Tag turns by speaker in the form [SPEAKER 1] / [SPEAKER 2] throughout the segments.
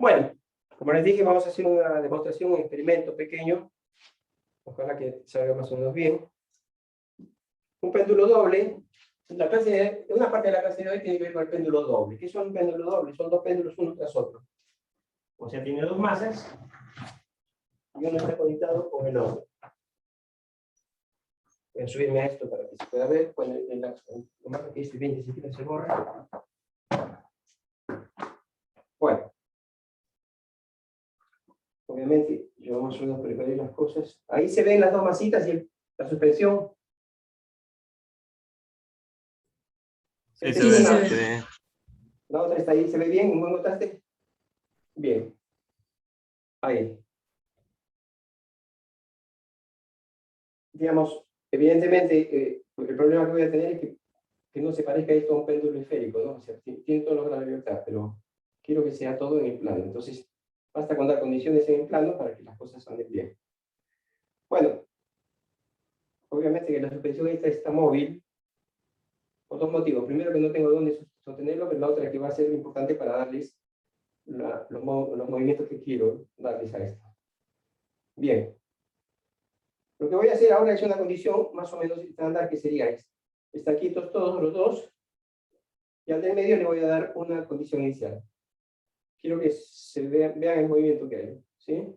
[SPEAKER 1] Bueno, como les dije, vamos a hacer una demostración, un experimento pequeño. Ojalá que salga más o menos bien. Un péndulo doble. Una parte de la clase de hoy tiene que ver con el péndulo doble. ¿Qué son un péndulo doble? Son dos péndulos uno tras otro. O sea, tiene dos masas y uno está conectado con el otro. Voy a subirme a esto para que se pueda ver. Bueno, lo más que este 20 centímetros se borra. Bueno, obviamente yo más o menos preparé las cosas. Ahí se ven las dos masitas y la suspensión.
[SPEAKER 2] Sí,
[SPEAKER 1] Sí,
[SPEAKER 2] se
[SPEAKER 1] se
[SPEAKER 2] ve.
[SPEAKER 1] ve. La otra está ahí, ¿se ve bien? ¿Cómo notaste? Bien. Ahí. Digamos, evidentemente, el problema que voy a tener es que no se parezca esto a un péndulo esférico, ¿no? O sea, tiene todos los grados de libertad, pero quiero que sea todo en el plano. Entonces, basta con dar condiciones en el plano para que las cosas anden bien. Bueno, obviamente que la suspensión esta está móvil, por dos motivos. Primero, que no tengo dónde sostenerlo, pero la otra es que va a ser importante para darles los movimientos que quiero darles a esto. Bien. Lo que voy a hacer ahora es una condición más o menos estándar, que sería están quietos todos los dos, y al del medio le voy a dar una condición inicial. Quiero que se vean el movimiento que hay, ¿sí?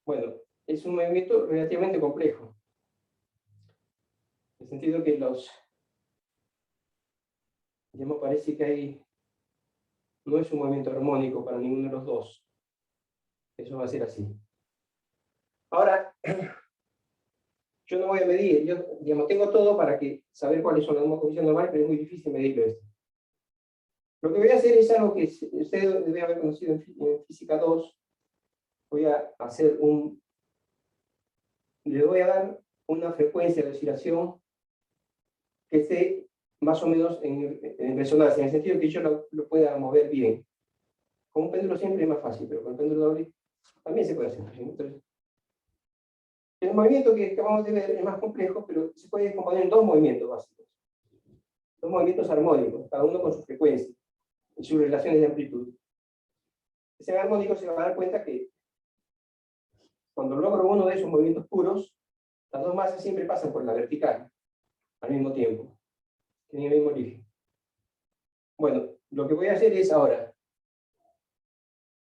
[SPEAKER 1] Bueno, es un movimiento relativamente complejo, en el sentido que digamos, parece que no es un movimiento armónico para ninguno de los dos. Eso va a ser así. Ahora, yo no voy a medir, yo, digamos, tengo todo para saber cuáles son las condiciones normales, pero es muy difícil medirlo esto. Lo que voy a hacer es algo que ustedes deben haber conocido en Física 2. Voy a hacer le voy a dar una frecuencia de oscilación que esté más o menos en resonancia, en el sentido que yo lo pueda mover bien. Con un péndulo siempre es más fácil, pero con el péndulo doble también se puede hacer. Entonces, el movimiento que acabamos de ver es más complejo, pero se puede componer en dos movimientos básicos. Dos movimientos armónicos, cada uno con su frecuencia y sus relaciones de amplitud. Si sean armónicos, se van a dar cuenta que cuando logro uno de esos movimientos puros, las dos masas siempre pasan por la vertical al mismo tiempo, tienen el mismo origen. Bueno, lo que voy a hacer es ahora,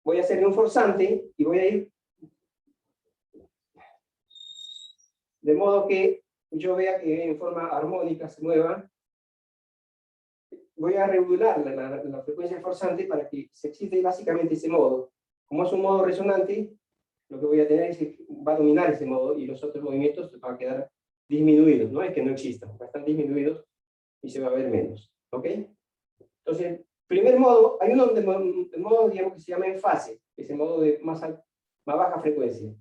[SPEAKER 1] voy a hacerle un forzante y voy a ir de modo que yo vea que en forma armónica se mueva. Voy a regular la frecuencia del forzante para que se excite básicamente ese modo. Como es un modo resonante, lo que voy a tener es que va a dominar ese modo y los otros movimientos van a quedar disminuidos. No es que no existan, van a estar disminuidos y se va a ver menos. ¿Ok? Entonces, primer modo, hay uno de modo, digamos, que se llama en fase, que es el modo de más baja frecuencia.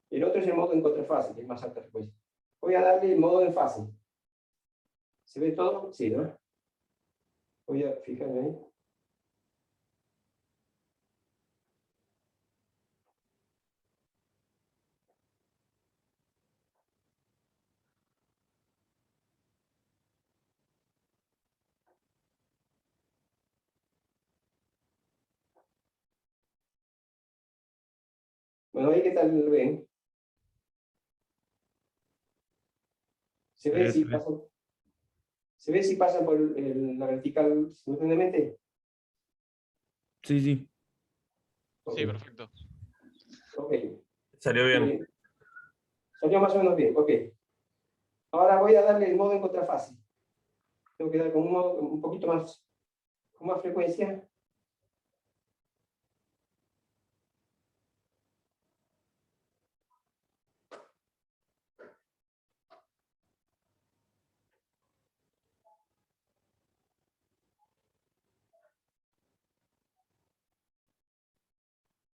[SPEAKER 1] El otro es el modo en contrafase, que es más alta frecuencia. Voy a darle el modo en fase. ¿Se ve todo? Sí, ¿no? Voy a fijarme ahí. Bueno, ahí qué tal lo ven. Se ve si pasan por la vertical simultáneamente.
[SPEAKER 2] Sí, sí.
[SPEAKER 1] Okay.
[SPEAKER 3] Sí, perfecto.
[SPEAKER 1] Ok.
[SPEAKER 2] Salió bien.
[SPEAKER 1] Salió más o menos bien. Ok. Ahora voy a darle el modo en contrafase. Tengo que dar con un modo un poquito más, con más frecuencia.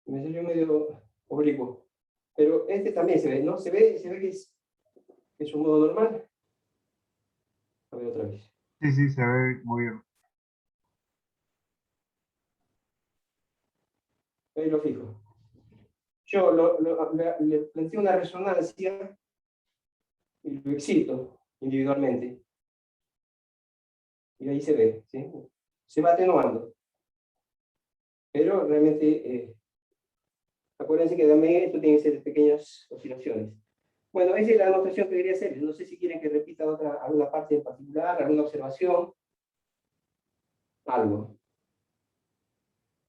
[SPEAKER 1] Me salió medio oblicuo. Pero este también se ve, ¿no? Se ve que es un modo normal. A ver otra vez.
[SPEAKER 4] Sí, sí, se ve muy bien.
[SPEAKER 1] Ahí lo fijo. Yo le planteo una resonancia y lo excito individualmente. Y ahí se ve, ¿sí? Se va atenuando. Pero realmente, acuérdense que también esto tiene que ser de pequeñas oscilaciones. Bueno, esa es la anotación que quería hacer. No sé si quieren que repita alguna parte en particular, alguna observación, algo.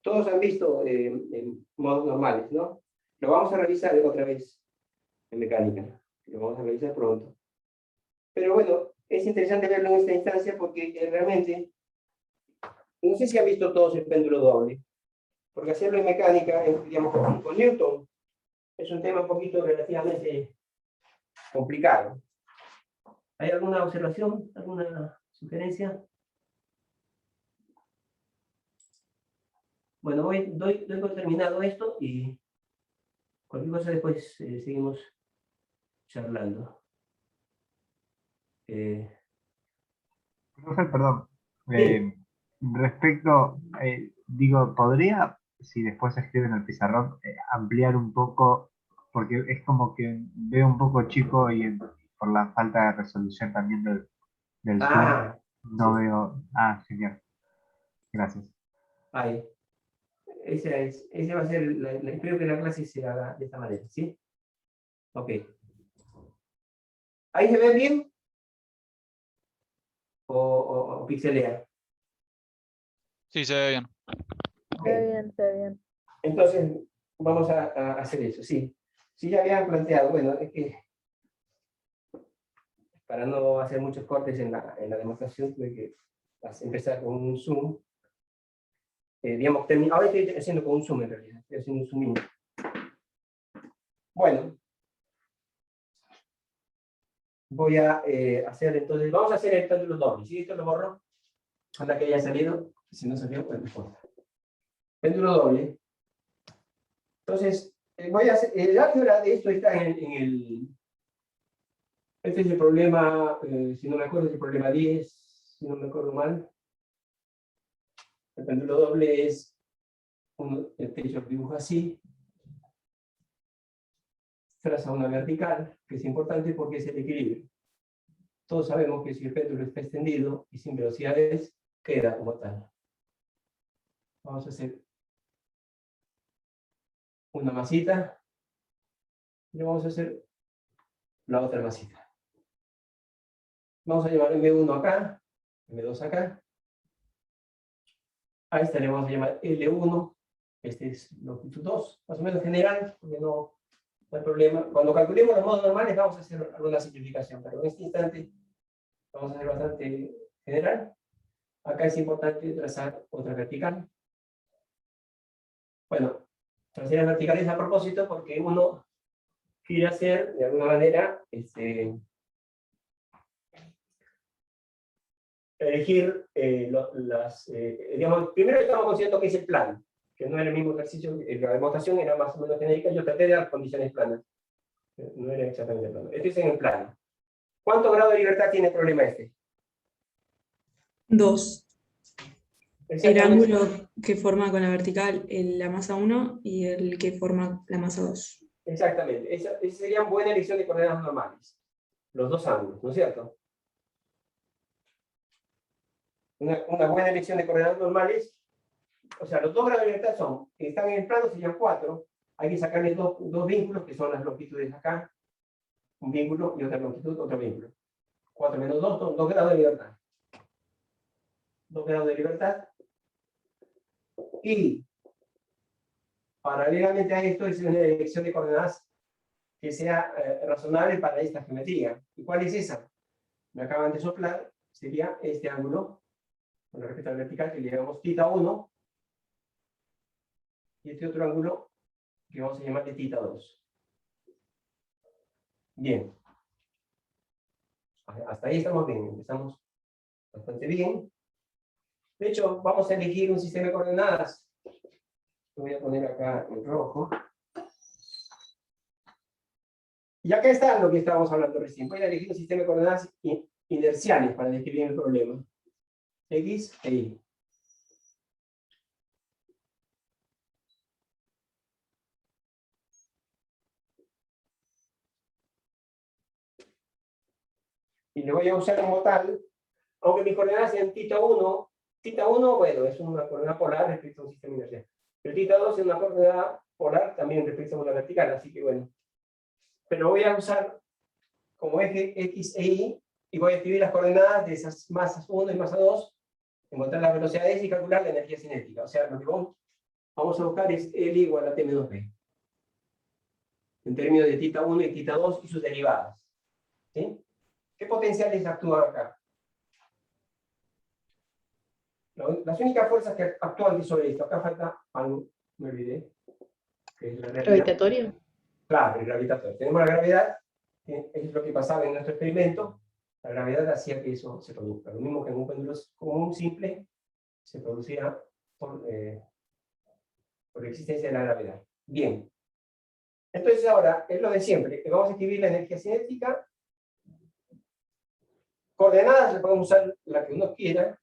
[SPEAKER 1] Todos han visto en modos normales, ¿no? Lo vamos a revisar otra vez en mecánica. Lo vamos a revisar pronto. Pero bueno, es interesante verlo en esta instancia porque realmente, no sé si han visto todos el péndulo doble, porque hacerlo en mecánica, digamos, con Newton, es un tema un poquito relativamente complicado. ¿Hay alguna observación, alguna sugerencia? Bueno, doy por terminado esto y cualquier cosa después seguimos charlando.
[SPEAKER 4] Profe, perdón.
[SPEAKER 1] Sí.
[SPEAKER 4] Respecto, digo, ¿podría, si después escribe en el pizarrón, ampliar un poco? Porque es como que veo un poco chico y por la falta de resolución también del Zoom,
[SPEAKER 1] Ah,
[SPEAKER 4] no
[SPEAKER 1] sí.
[SPEAKER 4] veo. Ah, genial. Gracias.
[SPEAKER 1] Ahí. Esa va a ser, espero que la clase se haga de esta manera, ¿sí? Ok. ¿Ahí se ve bien? ¿O pixelea?
[SPEAKER 3] Sí, se ve bien.
[SPEAKER 1] Ok.
[SPEAKER 5] Está bien, está bien.
[SPEAKER 1] Entonces, vamos a hacer eso, sí. Sí, ya habían planteado, bueno, es que para no hacer muchos cortes en la demostración, tuve que empezar con un zoom. Digamos, ahora estoy haciendo con un zoom en realidad, estoy haciendo un zoom in. Bueno, voy a hacer entonces, vamos a hacer el péndulo doble. ¿Sí? Esto lo borro. Anda que haya salido. Si no salió, pues no importa. Péndulo doble. Entonces, voy a hacer, el álgebra de esto está en el. Este es el problema, si no me acuerdo, es el problema 10, si no me acuerdo mal. El péndulo doble es, el techo lo dibujo así, traza una vertical, que es importante porque es el equilibrio. Todos sabemos que si el péndulo está extendido y sin velocidades, queda como tal. Vamos a hacer una masita y vamos a hacer la otra masita. Vamos a llamar M1 acá, M2 acá. A esta le vamos a llamar L1. Este es longitud 2, más o menos general, porque no hay problema. Cuando calculemos los modos normales vamos a hacer alguna simplificación, pero en este instante vamos a hacer bastante general. Acá es importante trazar otra vertical. Bueno, trazar las verticales a propósito porque uno quiere hacer, de alguna manera, elegir digamos, primero estamos considerando que es el plano, que no era el mismo ejercicio, la demostración era más o menos genérica, yo traté de dar condiciones planas, no era exactamente plano. Este es en el plano. ¿Cuántos grados de libertad tiene el problema este?
[SPEAKER 6] 2. El
[SPEAKER 1] Exactamente,
[SPEAKER 6] ángulo que forma con la vertical la masa 1 y el que forma la masa 2.
[SPEAKER 1] exactamente. Esa sería buena elección de coordenadas normales. Los dos ángulos, ¿no es cierto? Una buena elección de coordenadas normales, o sea, los dos grados de libertad son, que están en el plano serían 4, hay que sacarle dos vínculos, que son las longitudes acá, un vínculo y otra longitud, otro vínculo. 4 menos 2 son 2 grados de libertad. 2 grados de libertad. Y paralelamente a esto es una elección de coordenadas que sea razonable para esta geometría. ¿Y cuál es esa? Me acaban de soplar, sería este ángulo, con respecto al vertical, que le llamamos θ1, y este otro ángulo que vamos a llamar de θ2. Bien. Hasta ahí estamos bien, empezamos bastante bien. De hecho, vamos a elegir un sistema de coordenadas. Lo voy a poner acá en rojo. Y acá está lo que estábamos hablando recién. Voy a elegir un sistema de coordenadas inerciales para describir el problema. X e Y. y lo voy a usar como tal, aunque mis coordenadas sean θ1. θ1, bueno, es una coordenada polar respecto a un sistema inercial. Pero θ2 es una coordenada polar también respecto a una vertical, así que bueno. Pero voy a usar como eje X e Y voy a escribir las coordenadas de esas masas 1 y masa 2, encontrar las velocidades y calcular la energía cinética. O sea, lo que vamos a buscar es L igual a T menos B. En términos de θ1 y θ2 y sus derivadas. ¿Sí? ¿Qué potenciales actúan acá? Las únicas fuerzas que actúan sobre esto, acá falta algo, me olvidé, que es la gravedad.
[SPEAKER 5] ¿Gravitatorio?
[SPEAKER 1] Claro, el gravitatorio. Tenemos la gravedad, que es lo que pasaba en nuestro experimento, la gravedad hacía que eso se produzca. Lo mismo que en un péndulo común simple se producía por la existencia de la gravedad. Bien. Entonces ahora, es lo de siempre, que vamos a escribir la energía cinética. Coordenadas, le podemos usar la que uno quiera,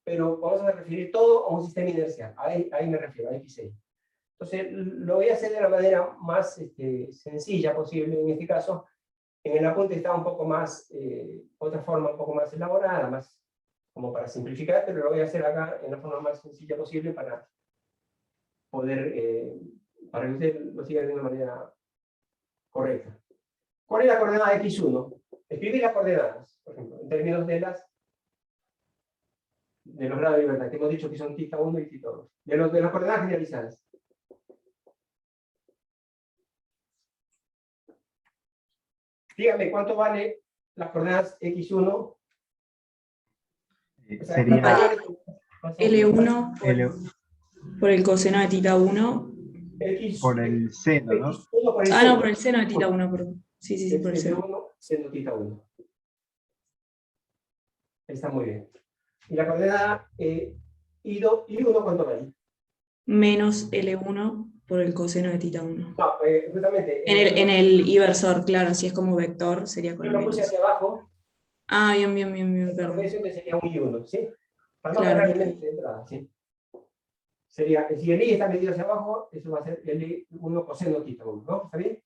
[SPEAKER 1] pero vamos a referir todo a un sistema inercial. Ahí me refiero, a X6. Entonces, lo voy a hacer de la manera más sencilla posible en este caso. En el apunte está un poco más, otra forma un poco más elaborada, más como para simplificar, pero lo voy a hacer acá en la forma más sencilla posible para poder, para que ustedes lo sigan de una manera correcta. ¿Cuál es la coordenada X1? Escribir las coordenadas, por ejemplo, en términos de los grados de libertad, que hemos dicho que son θ1 y θ2. De las coordenadas generalizadas. Dígame, ¿cuánto vale las coordenadas X1? O sea,
[SPEAKER 4] Sería
[SPEAKER 6] L1
[SPEAKER 4] L
[SPEAKER 6] por el coseno de θ1.
[SPEAKER 1] X,
[SPEAKER 4] por el seno, ¿no?
[SPEAKER 1] X1 por el
[SPEAKER 6] Ah,
[SPEAKER 1] seno.
[SPEAKER 6] no, por el seno de θ1, perdón. Sí, sí, sí, por el seno.
[SPEAKER 1] L1 seno θ1. Está muy bien. Y la coordenada I1, ¿cuánto vale?
[SPEAKER 6] Menos L1 por el coseno de θ1.
[SPEAKER 1] No, justamente.
[SPEAKER 6] En el inversor, claro, si es como vector, sería con
[SPEAKER 1] Yo
[SPEAKER 6] el
[SPEAKER 1] lo puse
[SPEAKER 6] menos.
[SPEAKER 1] hacia abajo,
[SPEAKER 6] Ah, bien, bien, bien, bien,
[SPEAKER 1] por
[SPEAKER 6] perdón.
[SPEAKER 1] eso que sería un I1, ¿sí? Para no
[SPEAKER 6] Claro.
[SPEAKER 1] agarrar el menos de entrada, ¿sí? Sería, si el I está medido hacia abajo, eso va a ser el I1 coseno θ1, ¿no? ¿Está bien?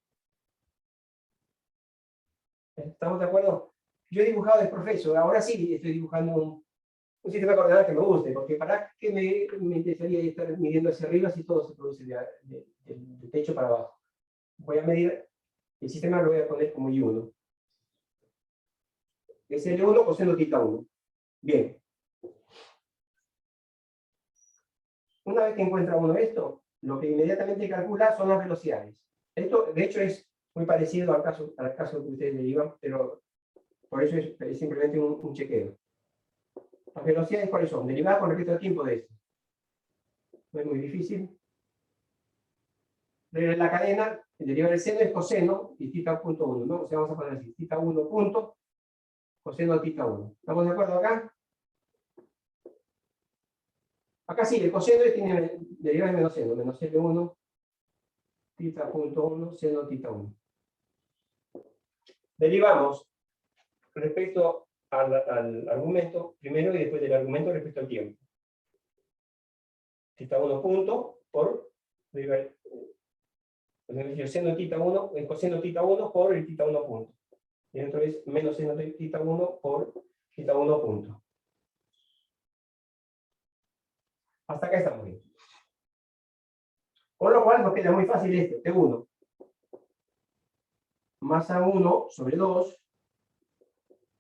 [SPEAKER 1] ¿Estamos de acuerdo? Yo he dibujado de profesor, ahora sí estoy dibujando un sistema de coordenadas que me guste, porque ¿para qué me interesaría estar midiendo hacia arriba si todo se produce del techo para abajo? Voy a medir, el sistema lo voy a poner como I1. Es L1 coseno θ1. Bien. Una vez que encuentra uno esto, lo que inmediatamente calcula son las velocidades. Esto, de hecho, es muy parecido al caso que ustedes derivan, pero por eso es simplemente un chequeo. Las velocidades, ¿cuáles son? Derivadas con respecto al tiempo de esto. No es muy difícil. De la cadena, el derivado del seno es coseno y θ.1, ¿no? O sea, vamos a poner así, θ1 punto, coseno θ1. ¿Estamos de acuerdo acá? Acá sí, el coseno tiene derivada de menos seno, menos L1, θ.1, seno θ1. Derivamos respecto al argumento primero y después del argumento respecto al tiempo. θ1 punto por seno θ1, el coseno θ1 por el θ1 punto. Y dentro es menos seno de θ1 por θ1 punto. Hasta acá estamos bien. Con lo cual nos queda muy fácil esto, T1. Masa 1 sobre 2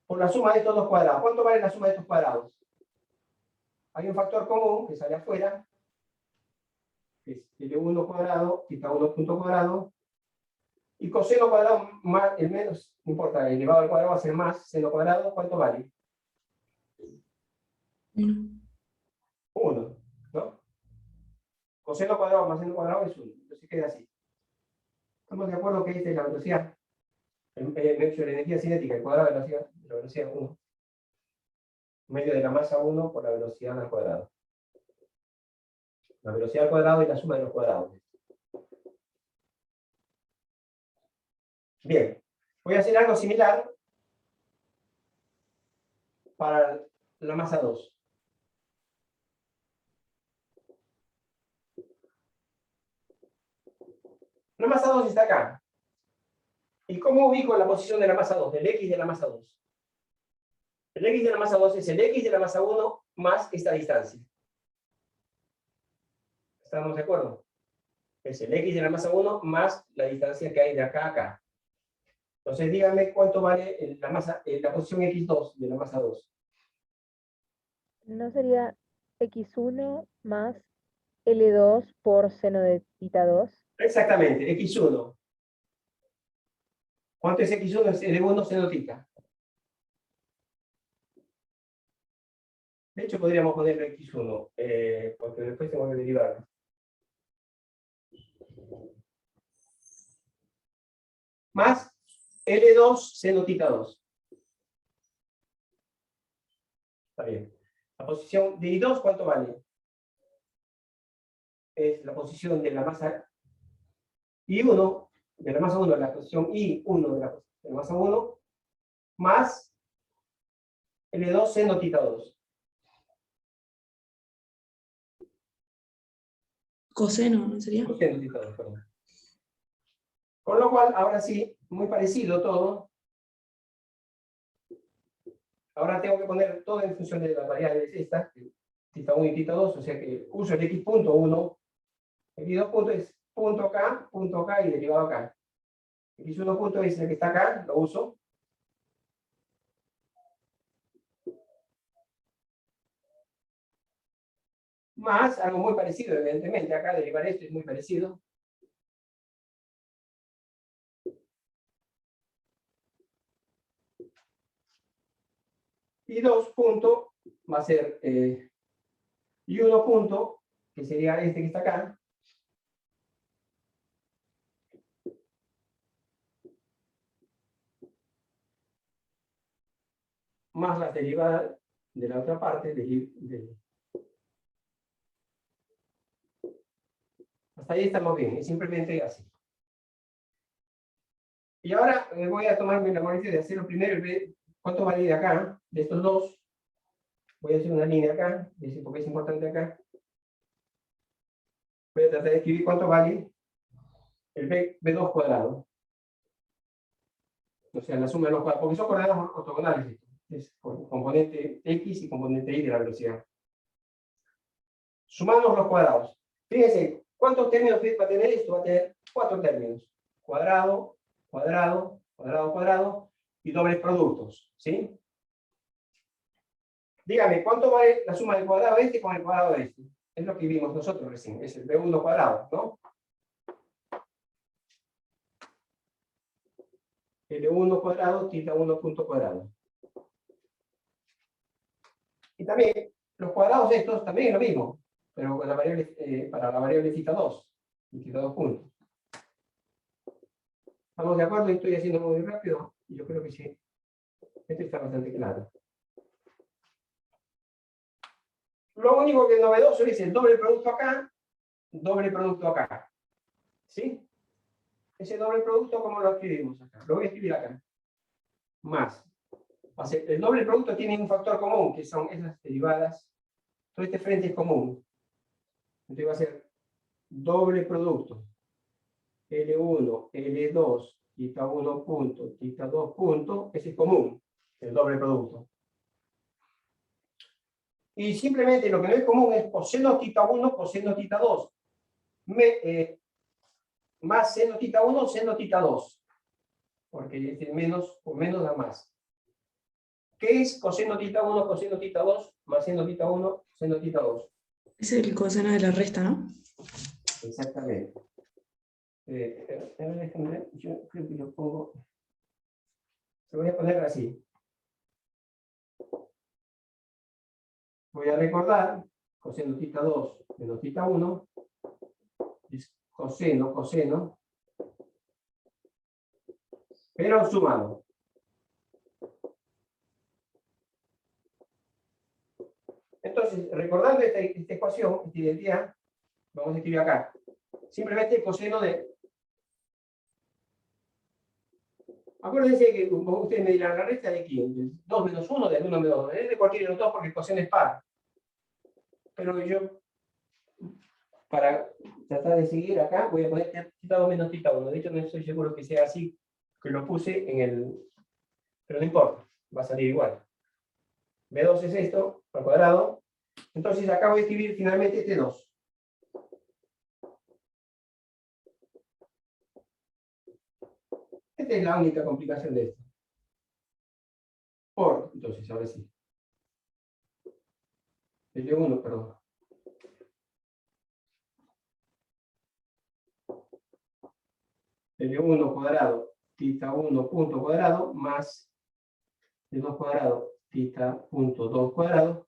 [SPEAKER 1] por la suma de estos dos cuadrados. ¿Cuánto vale la suma de estos cuadrados? Hay un factor común que sale afuera, que es L1 cuadrado, θ1 punto cuadrado, y coseno cuadrado más el menos, no importa, elevado al cuadrado va a ser más, seno cuadrado, ¿cuánto vale? 1, ¿no? Coseno cuadrado más seno cuadrado es 1, entonces queda así. ¿Estamos de acuerdo que esta es la velocidad? La energía cinética, el cuadrado de la velocidad 1. Medio de la masa 1 por la velocidad al cuadrado. La velocidad al cuadrado y la suma de los cuadrados. Bien, voy a hacer algo similar para la masa 2. La masa 2 está acá. ¿Y cómo ubico la posición de la masa 2? Del X de la masa 2. El X de la masa 2 es el X de la masa 1 más esta distancia. ¿Estamos de acuerdo? Es el X de la masa 1 más la distancia que hay de acá a acá. Entonces díganme cuánto vale la posición X2 de la masa 2.
[SPEAKER 5] ¿No sería x1 más L2 por seno de tita 2?
[SPEAKER 1] Exactamente, X1. ¿Cuánto es X1? Es L1 seno tita. De hecho, podríamos ponerle X1, porque después tengo que derivar. Más L2 seno tita 2. Está bien. La posición de I2, ¿cuánto vale? Es la posición de la masa I1, de la masa 1, la posición I1 de la masa 1, más L2 seno tita 2.
[SPEAKER 6] Coseno, ¿no sería?
[SPEAKER 1] Coseno tita 2, perdón. Con lo cual, ahora sí, muy parecido todo. Ahora tengo que poner todo en función de las variables estas, tita 1 y tita 2, o sea que uso el x punto 1, x2 punto es punto acá y derivado acá. X1 punto es el que está acá, lo uso. Más algo muy parecido, evidentemente, acá derivar esto es muy parecido. Y 2 punto va a ser y 1 punto, que sería este que está acá. Más la derivada de la otra parte. Hasta ahí estamos bien, es simplemente así. Y ahora voy a tomarme la molestia de hacerlo primero y ver cuánto vale de acá, de estos dos. Voy a hacer una línea acá, porque es importante acá. Voy a tratar de escribir cuánto vale el B2 cuadrado. O sea, la suma de los cuadrados, porque son coordenadas ortogonales. Es componente X y componente Y de la velocidad. Sumamos los cuadrados. Fíjense, ¿cuántos términos va a tener esto? Va a tener 4 términos. Cuadrado, cuadrado, cuadrado, cuadrado y dobles productos. ¿Sí? Dígame, ¿cuánto vale la suma del cuadrado de este con el cuadrado de este? Es lo que vimos nosotros recién. Es el B1 cuadrado, ¿no? L1 cuadrado, tita 1 punto cuadrado. Y también, los cuadrados estos también es lo mismo, pero con la variable, para la variable tita 2, y tita 2 puntos. ¿Estamos de acuerdo? Estoy haciendo muy rápido, y yo creo que sí. Esto está bastante claro. Lo único que es novedoso es el doble producto acá, doble producto acá. ¿Sí? Ese doble producto, ¿cómo lo escribimos acá? Lo voy a escribir acá. Más. El doble producto tiene un factor común, que son esas derivadas. Todo este frente es común. Entonces va a ser doble producto. L1, L2, tita 1 punto, tita 2 punto. Ese es común, el doble producto. Y simplemente lo que no es común es coseno tita 1, coseno tita 2. Más seno tita 1, seno tita 2. Porque este menos o menos da más. ¿Qué es coseno tita 1, coseno tita 2, más seno tita 1, seno tita 2?
[SPEAKER 6] Es el coseno de la resta, ¿no?
[SPEAKER 1] Exactamente. Yo creo que lo pongo. Lo voy a poner así. Voy a recordar coseno tita 2 menos tita 1 es coseno, coseno, pero sumado. Entonces, recordando esta ecuación, esta identidad, vamos a escribir acá. Simplemente el coseno de... Acuérdense que ustedes me dirán la resta de aquí, del 2 menos 1, del 1 menos 2. Es de cualquiera de los dos porque el coseno es par. Pero yo, para tratar de seguir acá, voy a poner tita 2 menos tita 1. De hecho, no estoy seguro que sea así que lo puse en el... Pero no importa, va a salir igual. B2 es esto, al cuadrado. Entonces acá voy a escribir finalmente T2. Esta es la única complicación de esto. Por, entonces, ahora sí. L1, perdón. L1 cuadrado, tita 1 punto cuadrado, más L2 cuadrado, tita punto 2 cuadrado,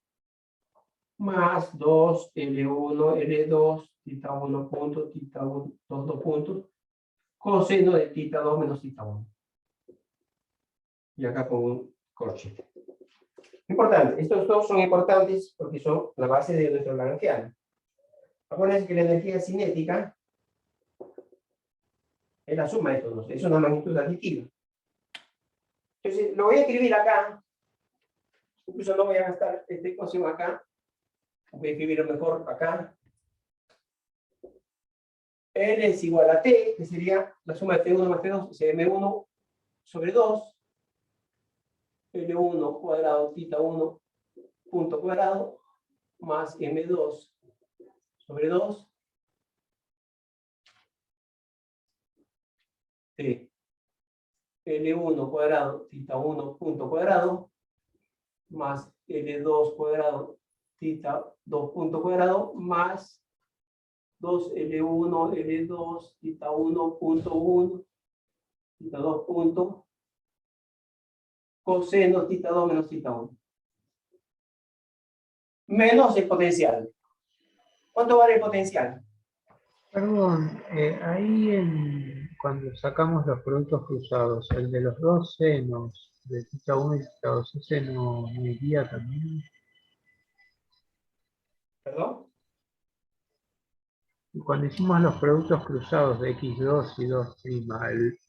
[SPEAKER 1] más 2 L1, L2, tita 1 punto, tita 1, 2 puntos, coseno de tita 2 menos tita 1. Y acá pongo un corchete. Importante, estos dos son importantes porque son la base de nuestro Lagrangiano. Acuérdense que la energía cinética es la suma de estos dos, es una magnitud aditiva. Entonces, lo voy a escribir acá, incluso no voy a gastar esta ecuación acá, voy a escribirlo mejor acá. N es igual a T, que sería la suma de T1 más T2, es M1 sobre 2, L1 cuadrado, tita 1 punto cuadrado, más M2 sobre 2, T. L1 cuadrado, tita 1 punto cuadrado, más L2 cuadrado, tita 2 punto cuadrado, más 2L1, L2, tita 1 punto 1, tita 2 punto, coseno tita 2 menos tita 1. Menos el potencial. ¿Cuánto vale el potencial?
[SPEAKER 7] Perdón, cuando sacamos los productos cruzados, el de los dos senos, de tita 1 y tita 2, ¿ese no iría también?
[SPEAKER 1] ¿Perdón?
[SPEAKER 7] Cuando hicimos los productos cruzados de x2 y 2', el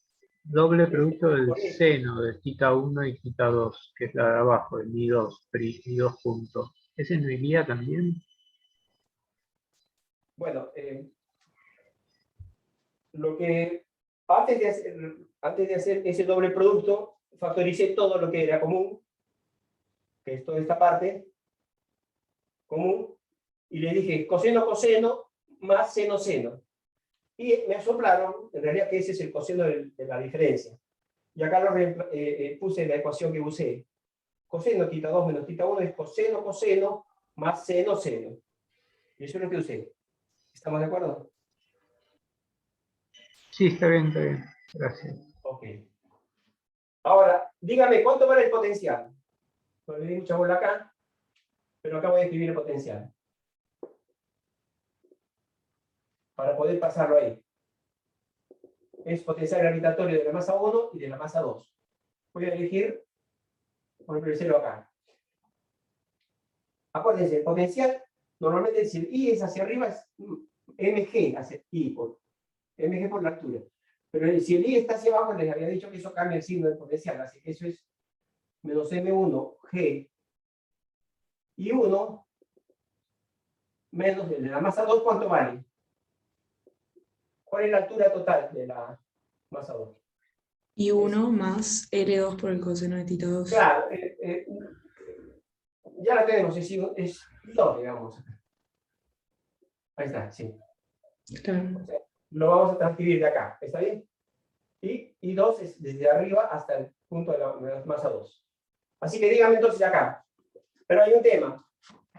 [SPEAKER 7] doble producto del seno de tita 1 y tita 2, que es la de abajo, el I2, I2 punto, ¿ese no iría también?
[SPEAKER 1] Bueno, lo que antes de hacer ese doble producto, factoricé todo lo que era común, que es toda esta parte común, y le dije coseno, coseno, más seno, seno. Y me soplaron, en realidad, que ese es el coseno de la diferencia. Y acá puse la ecuación que usé. Coseno tita 2 menos tita 1 es coseno, coseno, más seno, seno. Y eso es lo que usé. ¿Estamos de acuerdo?
[SPEAKER 7] Sí, está bien, gracias.
[SPEAKER 1] Ok. Ahora, dígame, ¿cuánto vale el potencial? No le di mucha bola acá, pero acá voy a escribir el potencial. Para poder pasarlo ahí. Es potencial gravitatorio de la masa 1 y de la masa 2. Voy a elegir, por ejemplo, el 0 acá. Acuérdense, el potencial, normalmente si el I es hacia arriba, es mg hacia I, mg por la altura. Pero si el I está hacia abajo, les había dicho que eso cambia el signo del potencial, así que eso es menos m1 g y 1 menos el de la masa 2, ¿cuánto vale? ¿Cuál es la altura total de la masa 2?
[SPEAKER 6] Y 1 más L2 por el coseno de tita 2.
[SPEAKER 1] Claro, ya la tenemos, es 2, digamos. Ahí está, sí.
[SPEAKER 6] Claro.
[SPEAKER 1] O sea, lo vamos a transcribir de acá, ¿está bien? Y 2 es desde arriba hasta el punto de la masa 2. Así que dígame entonces acá. Pero hay un tema.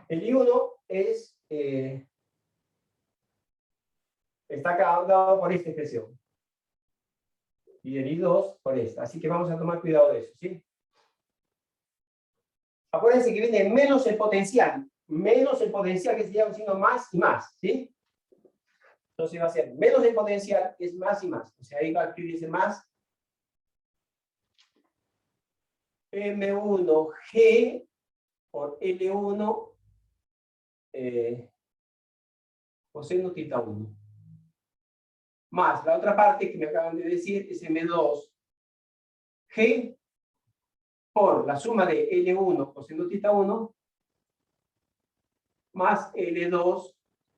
[SPEAKER 1] El I1 está acá dado por esta expresión. Y el I2 por esta. Así que vamos a tomar cuidado de eso, ¿sí? Acuérdense que viene menos el potencial. Menos el potencial, que se llama signo más y más, ¿sí? Entonces va a ser menos el potencial es más y más. O sea, ahí va a escribirse más. M1G por L1 coseno tita 1. Más la otra parte que me acaban de decir es M2G por la suma de L1 coseno tita 1 más L2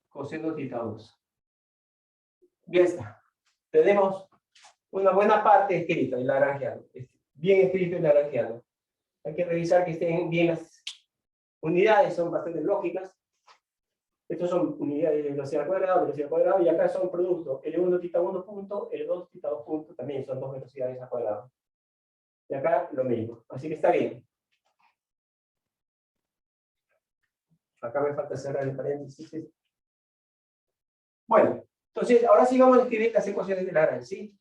[SPEAKER 1] coseno tita 2. Ya está. Tenemos una buena parte escrito, el lagrangiano. Bien escrito el lagrangiano. Hay que revisar que estén bien las unidades, son bastante lógicas. Estos son unidades de velocidad al cuadrado, y acá son productos. L1 θ 1 punto, L2 θ 2 punto, también son dos velocidades al cuadrado. Y acá lo mismo. Así que está bien. Acá me falta cerrar el paréntesis. Bueno, entonces ahora sí vamos a escribir las ecuaciones de Lagrange, ¿sí?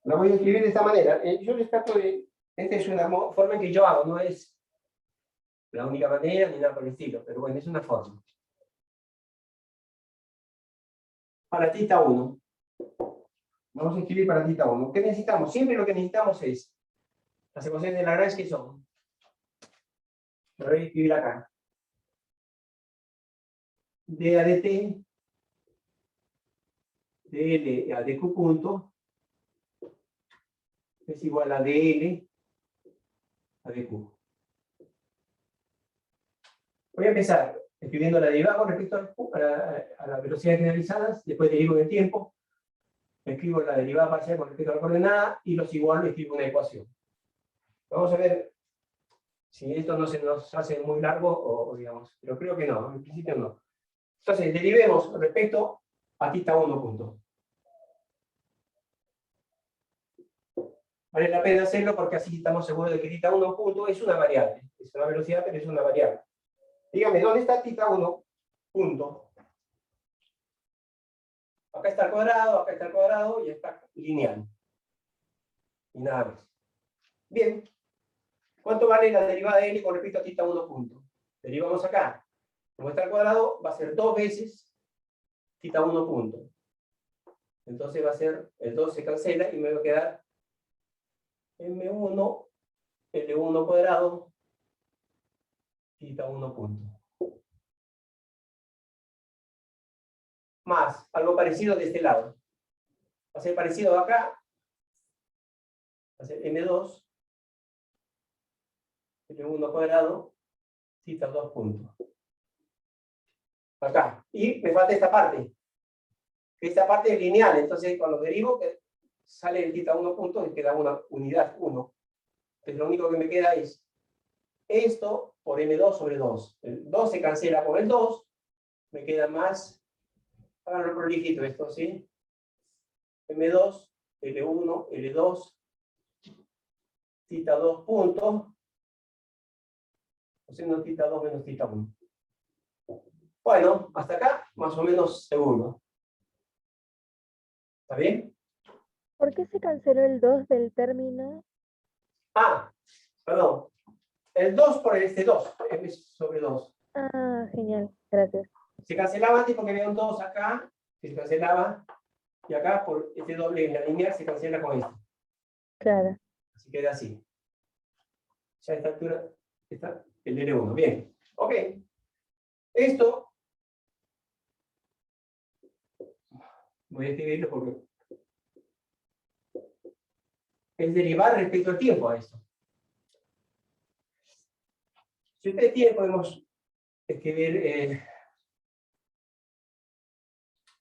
[SPEAKER 1] Las voy a escribir de esta manera. Yo les trato de... Esta es una forma en que yo hago, no es la única manera ni nada por el estilo, pero bueno, es una forma. Para θ 1. Vamos a escribir para θ 1. ¿Qué necesitamos? Siempre lo que necesitamos es las ecuaciones de Lagrange, que son. Lo voy a escribir acá. D a dt, dl a dq punto, es igual a dl a dq. Voy a empezar escribiendo la derivada con respecto a las velocidades generalizadas, después derivo en el tiempo, escribo la derivada parcial con respecto a la coordenada, y los igual lo escribo en una ecuación. Vamos a ver si esto no se nos hace muy largo, o digamos, pero creo que no, en principio no. Entonces, derivemos respecto a θ 1 punto. Vale la pena hacerlo porque así estamos seguros de que θ 1 punto es una variable. Es una velocidad, pero es una variable. Dígame, ¿dónde está θ 1 punto? Acá está el cuadrado y está lineal. Y nada más. Bien. ¿Cuánto vale la derivada de L con respecto a θ 1 punto? Derivamos acá. Como está el cuadrado, va a ser 2 veces θ 1 punto. Entonces va a ser, el 2 se cancela y me va a quedar M1, L1 cuadrado, θ 1 punto. Más, algo parecido de este lado. Va a ser parecido acá. Va a ser M2, L1 cuadrado, θ 2 punto. Acá. Y me falta esta parte. Esta parte es lineal, entonces cuando derivo sale el θ 1 punto y queda una unidad 1. Entonces lo único que me queda es esto por M2 sobre 2. El 2 se cancela con el 2, me queda más, háganlo prolijito esto, ¿sí? M2, L1, L2, θ 2 punto, coseno θ 2 menos θ 1. Bueno, hasta acá, más o menos seguro. ¿Está bien?
[SPEAKER 5] ¿Por qué se canceló el 2 del término?
[SPEAKER 1] Ah, perdón. El 2 por este 2, M sobre 2.
[SPEAKER 5] Ah, genial, gracias.
[SPEAKER 1] Se cancelaba antes porque había un 2 acá, se cancelaba, y acá por este doble en la lineal se cancela con esto.
[SPEAKER 5] Claro.
[SPEAKER 1] Así queda así. Ya a esta altura está el L1. Bien. Ok. Esto voy a escribirlo porque es derivar respecto al tiempo a esto. Si ustedes tienen, podemos escribir.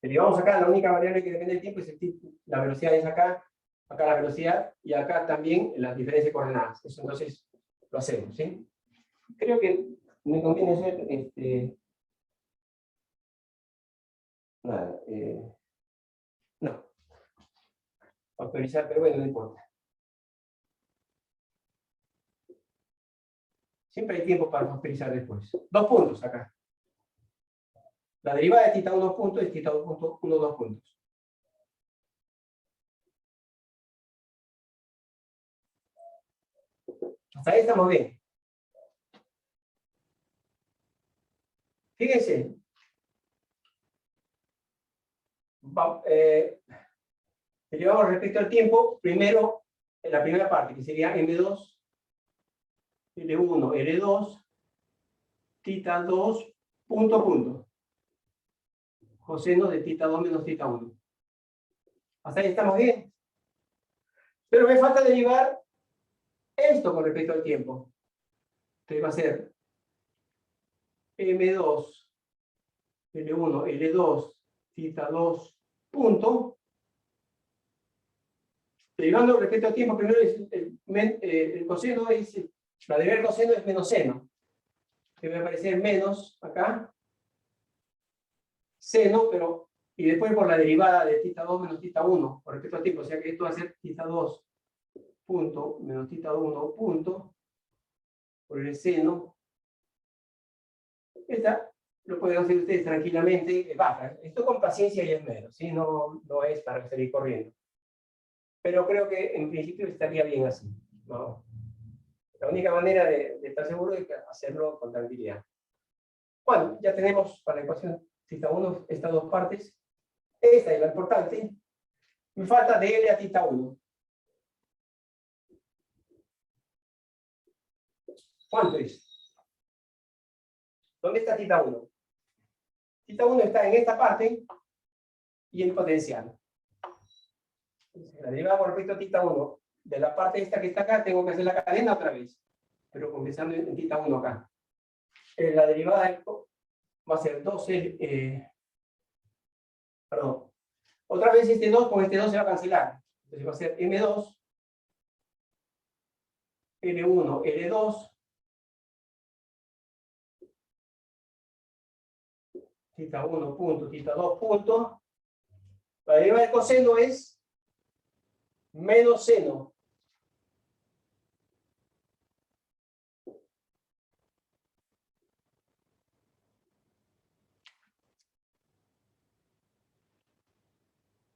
[SPEAKER 1] Derivamos acá, la única variable que depende del tiempo es el tiempo. La velocidad es acá la velocidad, y acá también las diferencias de coordenadas. Eso entonces lo hacemos, ¿sí? Creo que me conviene hacer nada, no. Autorizar, pero bueno, no importa. Siempre hay tiempo para autorizar después. 2 puntos acá. La derivada de θ 1 punto es θ 2 punto 1, 2 puntos. Hasta ahí estamos bien. Fíjense. Derivamos respecto al tiempo, primero en la primera parte, que sería M2, L1, L2, θ 2, punto, punto. Coseno de θ 2 menos θ 1. Hasta ahí estamos bien. Pero me falta derivar esto con respecto al tiempo. Entonces va a ser M2, L1, L2, θ 2, punto. Derivando respecto al tiempo, primero es el coseno es, la derivada del coseno es menos seno. Que va a aparecer menos acá, seno, pero, y después por la derivada de θ 2 menos θ 1, con respecto al tiempo, o sea que esto va a ser θ 2 punto menos θ 1 punto, por el seno. Esta lo pueden hacer ustedes tranquilamente, baja. Esto con paciencia y esmero, ¿sí? No es para salir corriendo. Pero creo que en principio estaría bien así, ¿no? La única manera de estar seguro es hacerlo con tranquilidad. Bueno, ya tenemos para la ecuación θ1 estas dos partes. Esta es la importante. Me falta dl a θ1. ¿Cuánto es? ¿Dónde está θ1? θ1 está en esta parte y el potencial. La derivada con respecto a θ1 de la parte esta que está acá, tengo que hacer la cadena otra vez, pero comenzando en θ1 acá. La derivada va a ser 2L, perdón, otra vez este 2 con este 2 se va a cancelar, entonces va a ser M2, L1, L2, θ1 punto, θ2 punto, la derivada del coseno es menos seno.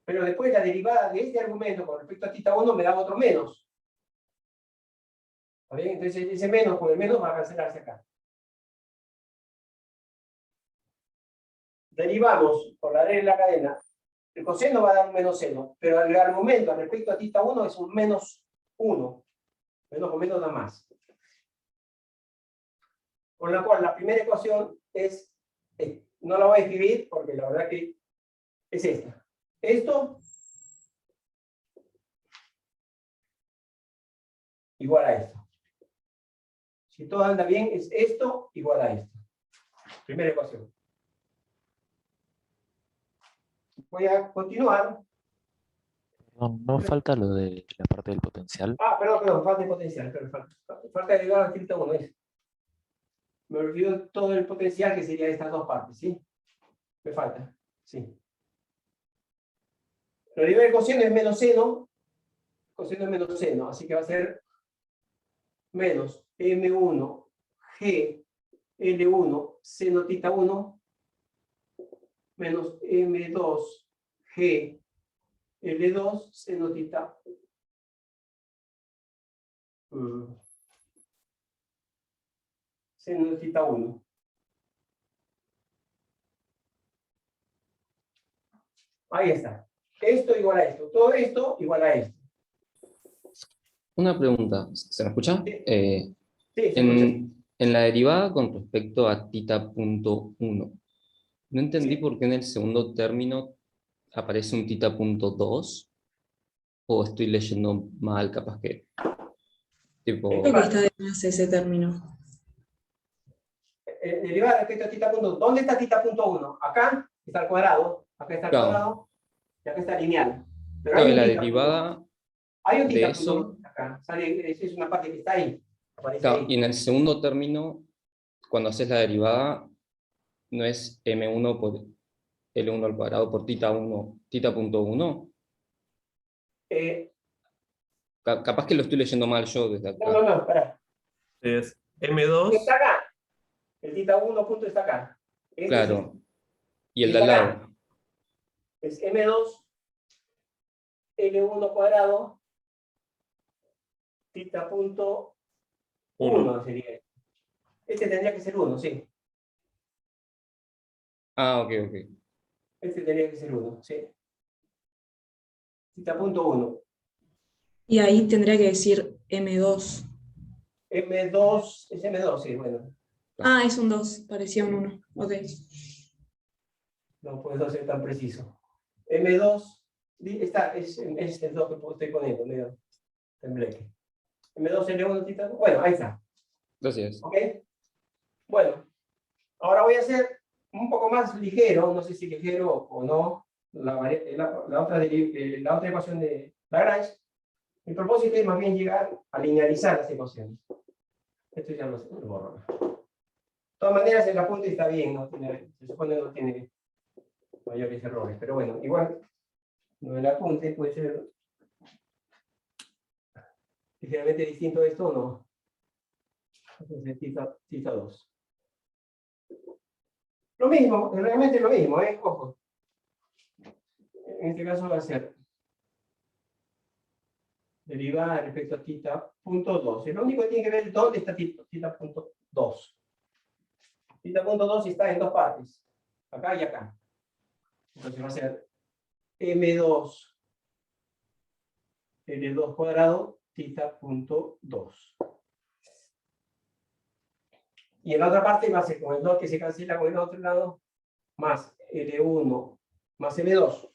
[SPEAKER 1] Pero después la derivada de este argumento con respecto a θ1 me da otro menos. ¿Está bien? Entonces ese menos con el menos va a cancelarse acá. Derivamos por la regla de la cadena. El coseno va a dar un menos seno, pero el argumento respecto a θ1 es un menos 1. Menos con menos da más. Con la cual la primera ecuación es, no la voy a escribir porque la verdad que es esta. Esto igual a esto. Si todo anda bien, es esto igual a esto. Primera ecuación. Voy a continuar.
[SPEAKER 8] No falta lo de la parte del potencial.
[SPEAKER 1] Perdón, falta de potencial. Falta agregar a θ1. Me olvidó todo el potencial que sería estas dos partes, ¿sí? Me falta, sí. La derivada del coseno es menos seno. Coseno es menos seno, así que va a ser menos M1 G L1 seno θ1 menos M2 G L2 seno θ. Seno θ1. Ahí está. Esto igual a esto. Todo esto igual a esto.
[SPEAKER 9] Una pregunta, ¿se me escucha?
[SPEAKER 1] Sí. Sí, se escucha.
[SPEAKER 9] En la derivada con respecto a θ.1, no entendí por qué en el segundo término aparece un θ.2, o estoy leyendo mal, capaz que. Tipo,
[SPEAKER 6] Creo que está de más ese término.
[SPEAKER 1] Derivada respecto a θ.1. ¿Dónde está θ.1? Acá está el cuadrado, acá está el
[SPEAKER 9] Claro.
[SPEAKER 1] cuadrado, y acá está lineal. Pero
[SPEAKER 9] claro,
[SPEAKER 1] hay un
[SPEAKER 9] la
[SPEAKER 1] θ.1.
[SPEAKER 9] derivada
[SPEAKER 1] Hay un
[SPEAKER 9] de
[SPEAKER 1] θ.1
[SPEAKER 9] eso.
[SPEAKER 1] acá. Es una parte que está ahí. Aparece
[SPEAKER 9] Claro,
[SPEAKER 1] ahí.
[SPEAKER 9] y en el segundo término, cuando haces la derivada, no es m1 por L1 al cuadrado por θ1, θ.1. Capaz que lo estoy leyendo mal yo desde acá.
[SPEAKER 1] No, espera.
[SPEAKER 2] Es M2.
[SPEAKER 1] Está acá. El θ1 punto está acá. Este
[SPEAKER 9] Claro. Y
[SPEAKER 1] Y
[SPEAKER 9] el de al
[SPEAKER 1] está
[SPEAKER 9] lado.
[SPEAKER 1] acá. Es M2 L1 cuadrado θ.1
[SPEAKER 2] 1.
[SPEAKER 1] sería. Este tendría que ser 1, sí.
[SPEAKER 9] Ah, ok.
[SPEAKER 1] Este tendría que ser 1, sí. θ.1.
[SPEAKER 6] Y ahí tendría que decir M2.
[SPEAKER 1] M2, es M2, sí, bueno.
[SPEAKER 6] Ah, es un 2, parecía un 1. Ok.
[SPEAKER 1] No puedo ser tan preciso. M2, es el 2 que estoy poniendo, medio tembleque. M2, L1, θ. Bueno, ahí está.
[SPEAKER 9] Gracias.
[SPEAKER 1] ¿Ok? Bueno, ahora voy a hacer un poco más ligero, no sé si ligero o no, la otra ecuación de Lagrange, Mi propósito es más bien llegar a linearizar las ecuaciones. Esto ya lo borro. De todas maneras, el apunte está bien, no tiene, se supone que no tiene mayores errores, pero bueno, igual, lo del apunte puede ser ligeramente distinto a esto o no. Entonces, tita 2. Lo mismo, realmente lo mismo, ojo. En este caso va a ser derivada respecto a tita punto 2. Lo único que tiene que ver es dónde está tita punto 2. Tita punto 2 está en dos partes, acá y acá. Entonces va a ser M2 L2 cuadrado tita punto 2. Y en la otra parte va a ser con el 2 que se cancela con el otro lado, más L1 más M2.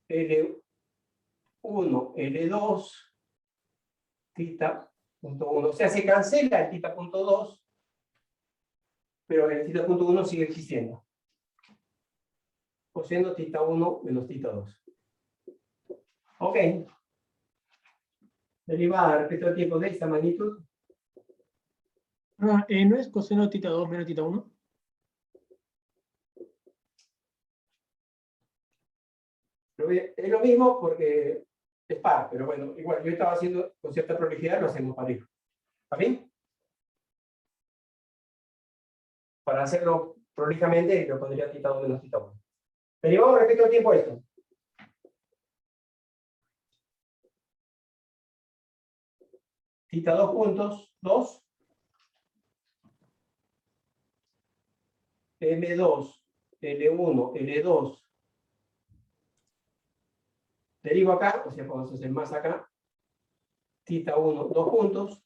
[SPEAKER 1] L1, L2, tita punto 1. O sea, se cancela el tita punto 2, pero el tita punto 1 sigue existiendo. Cosiendo tita 1 menos tita 2. Ok. Derivada respecto al tiempo de esta magnitud.
[SPEAKER 10] ¿No es coseno de tita 2 menos tita 1?
[SPEAKER 1] Es lo mismo porque es par, pero bueno, igual yo estaba haciendo con cierta prolijidad, lo hacemos parejo. ¿Está bien? Para hacerlo prolijamente, lo pondría tita 2 menos tita 1. Derivamos respecto al tiempo esto. Tita 2 puntos, 2. M2, L1, L2. Derivo acá, o sea, vamos a hacer más acá. Tita 1, 2 puntos.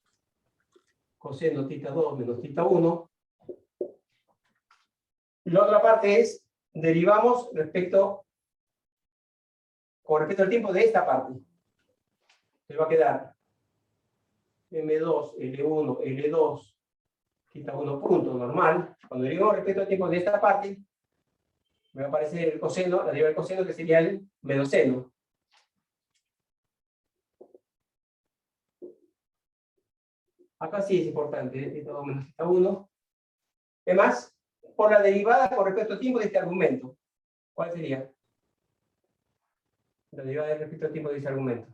[SPEAKER 1] Coseno tita 2 menos tita 1. Y la otra parte es, derivamos con respecto al tiempo de esta parte. Se va a quedar M2, L1, L2, tita 1 punto, normal. Cuando derivamos respecto al tiempo de esta parte, me va a aparecer el coseno, la derivada del coseno, que sería el menos seno. Acá sí es importante, tita 2 menos tita 1. Además, por la derivada con respecto al tiempo de este argumento. ¿Cuál sería? La derivada respecto al tiempo de ese argumento.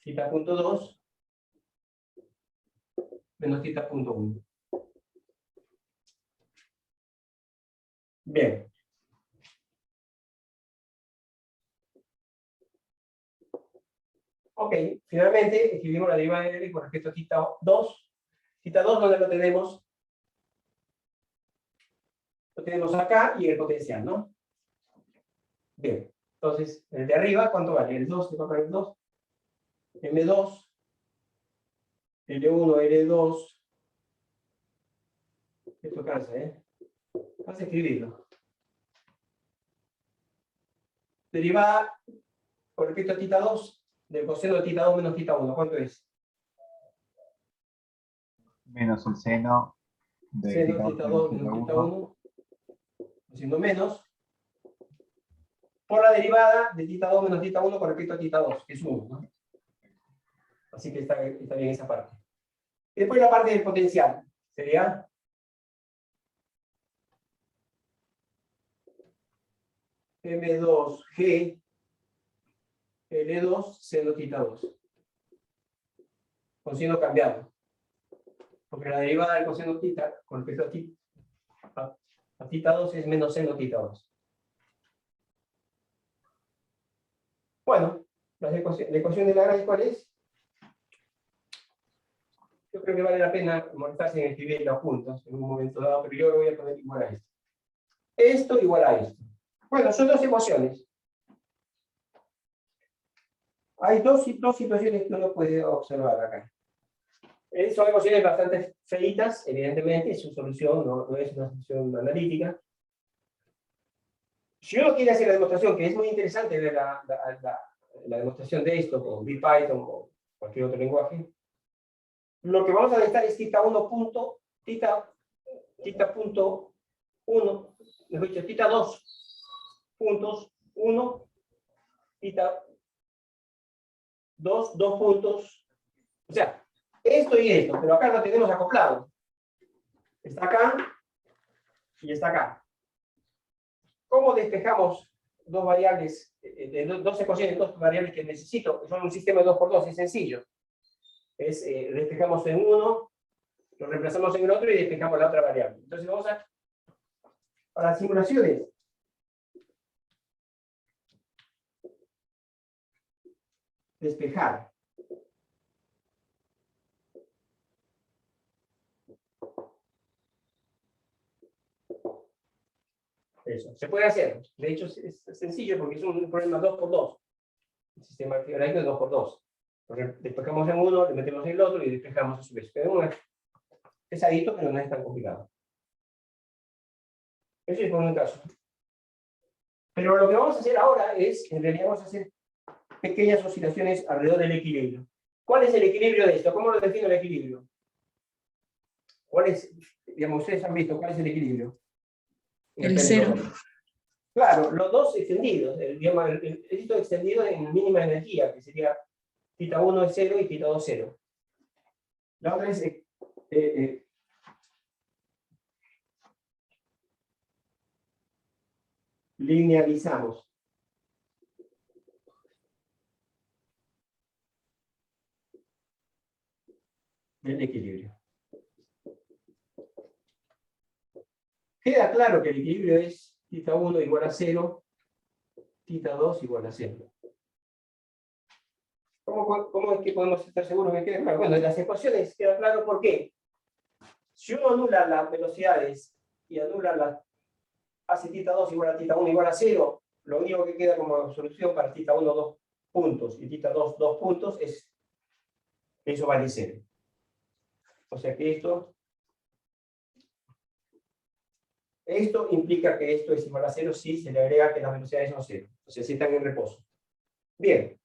[SPEAKER 1] Tita punto 2 menos tita punto 1. Bien. Ok, finalmente escribimos la derivada de L con respecto a tita 2. Tita 2, ¿dónde lo tenemos? Lo tenemos acá y en el potencial, ¿no? Bien, entonces, el de arriba, ¿cuánto vale? El 2, se toca el 2. M2, L1, L2. Esto cansa, ¿eh? Vas a escribirlo. Derivada con respecto a tita 2 del coseno de tita 2 menos tita 1. ¿Cuánto es?
[SPEAKER 4] Menos el seno de
[SPEAKER 1] Seno tita 2
[SPEAKER 4] tita
[SPEAKER 1] menos tita
[SPEAKER 4] 1.
[SPEAKER 1] 1. Haciendo menos. Por la derivada de tita 2 menos tita 1 con respecto a tita 2, que es 1, ¿no? Así que está bien esa parte. Y después la parte del potencial. Sería M2G L2 seno tita 2. Con signo cambiado. Porque la derivada del coseno tita con respecto a tita 2 es menos seno tita 2. Bueno, la ecuación de Lagrange, ¿cuál es? Yo creo que vale la pena molestarse en escribirlo juntos en un momento dado, pero yo lo voy a poner igual a esto. Esto igual a esto. Bueno, son dos ecuaciones. Hay dos situaciones que uno puede observar acá. Son ecuaciones bastante feitas, evidentemente, su solución no es una solución analítica. Si uno quiere hacer la demostración, que es muy interesante ver la demostración de esto con BPython o cualquier otro lenguaje, lo que vamos a necesitar es tita 1 punto, tita punto 1, mejor dicho, tita 2 puntos, 1, tita 2, 2 puntos. O sea, esto y esto, pero acá lo tenemos acoplado. Está acá y está acá. ¿Cómo despejamos dos variables, dos ecuaciones, dos variables que necesito? Son un sistema de 2×2, es sencillo. Despejamos en uno, lo reemplazamos en el otro y despejamos la otra variable. Entonces vamos a, para las simulaciones, despejar. Eso, se puede hacer. De hecho, es sencillo porque es un problema 2×2. El sistema algebraico es 2×2. Despejamos en uno, le metemos en el otro y despejamos a su vez. Pero es pesadito, pero no es tan complicado. Eso es por un caso. Pero lo que vamos a hacer ahora es, en realidad vamos a hacer pequeñas oscilaciones alrededor del equilibrio. ¿Cuál es el equilibrio de esto? ¿Cómo lo defino el equilibrio? ¿Cuál es, digamos, ustedes han visto cuál es el equilibrio?
[SPEAKER 6] El cero.
[SPEAKER 1] Claro, los dos extendidos, el esto extendido en mínima energía, que sería θ 1 es 0 y θ 2 0. La otra es linealizamos. El equilibrio. Queda claro que el equilibrio es θ 1 igual a 0, θ 2 igual a 0. ¿Cómo es que podemos estar seguros que quede claro? Bueno, en las ecuaciones queda claro por qué. Si uno anula las velocidades y anula hace θ 2 igual a θ 1 igual a 0, lo único que queda como solución para θ 1 2 puntos y θ 2 2 puntos es eso vale 0. O sea que esto implica que esto es igual a 0 si se le agrega que las velocidades son 0. O sea, si están en reposo. Bien.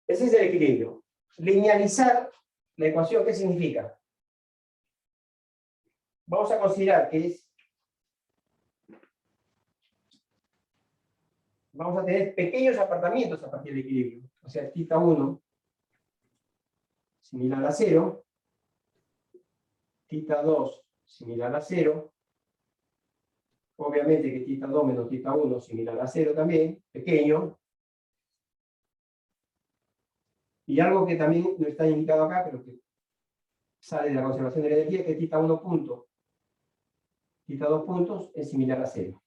[SPEAKER 1] Ese es el equilibrio. Linealizar la ecuación, ¿qué significa? Vamos a considerar que es... Vamos a tener pequeños apartamientos a partir del equilibrio. O sea, θ 1 similar a 0, θ 2 similar a 0, obviamente que θ 2 menos θ 1 similar a 0 también, pequeño, y algo que también no está indicado acá, pero que sale de la conservación de la energía, es que θ 1 punto, θ 2 puntos es similar a 0.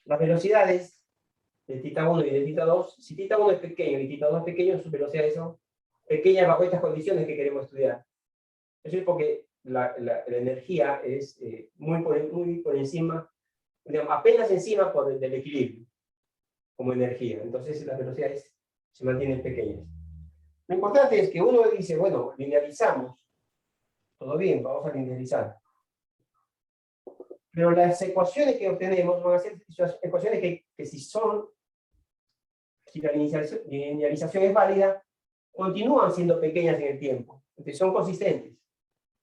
[SPEAKER 1] Las velocidades de θ 1 y de θ 2, si θ 1 es pequeño y θ 2 es pequeño, sus velocidades son pequeñas bajo estas condiciones que queremos estudiar. Eso es porque la energía es muy por encima, digamos, apenas encima del equilibrio, como energía. Entonces las velocidades se mantienen pequeñas. Lo importante es que uno dice, bueno, linealizamos. Todo bien, vamos a linealizar. Pero las ecuaciones que obtenemos van a ser ecuaciones que si la linealización es válida, continúan siendo pequeñas en el tiempo. Entonces son consistentes.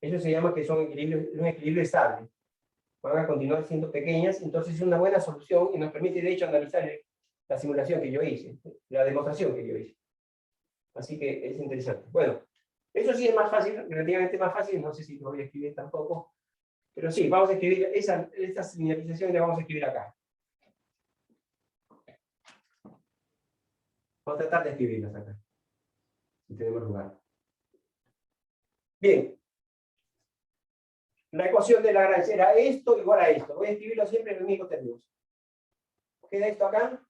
[SPEAKER 1] Eso se llama que son un equilibrio estable. Van a continuar siendo pequeñas, entonces es una buena solución y nos permite de hecho analizar la simulación que yo hice, la demostración que yo hice. Así que es interesante. Bueno, eso sí es más fácil, relativamente más fácil, no sé si lo voy a escribir tampoco, pero sí, vamos a escribir estas linealizaciones, las vamos a escribir acá. Vamos a tratar de escribirlas acá, si tenemos lugar. Bien. La ecuación de Lagrange era esto igual a esto. Voy a escribirlo siempre en los mismos términos. Queda esto acá.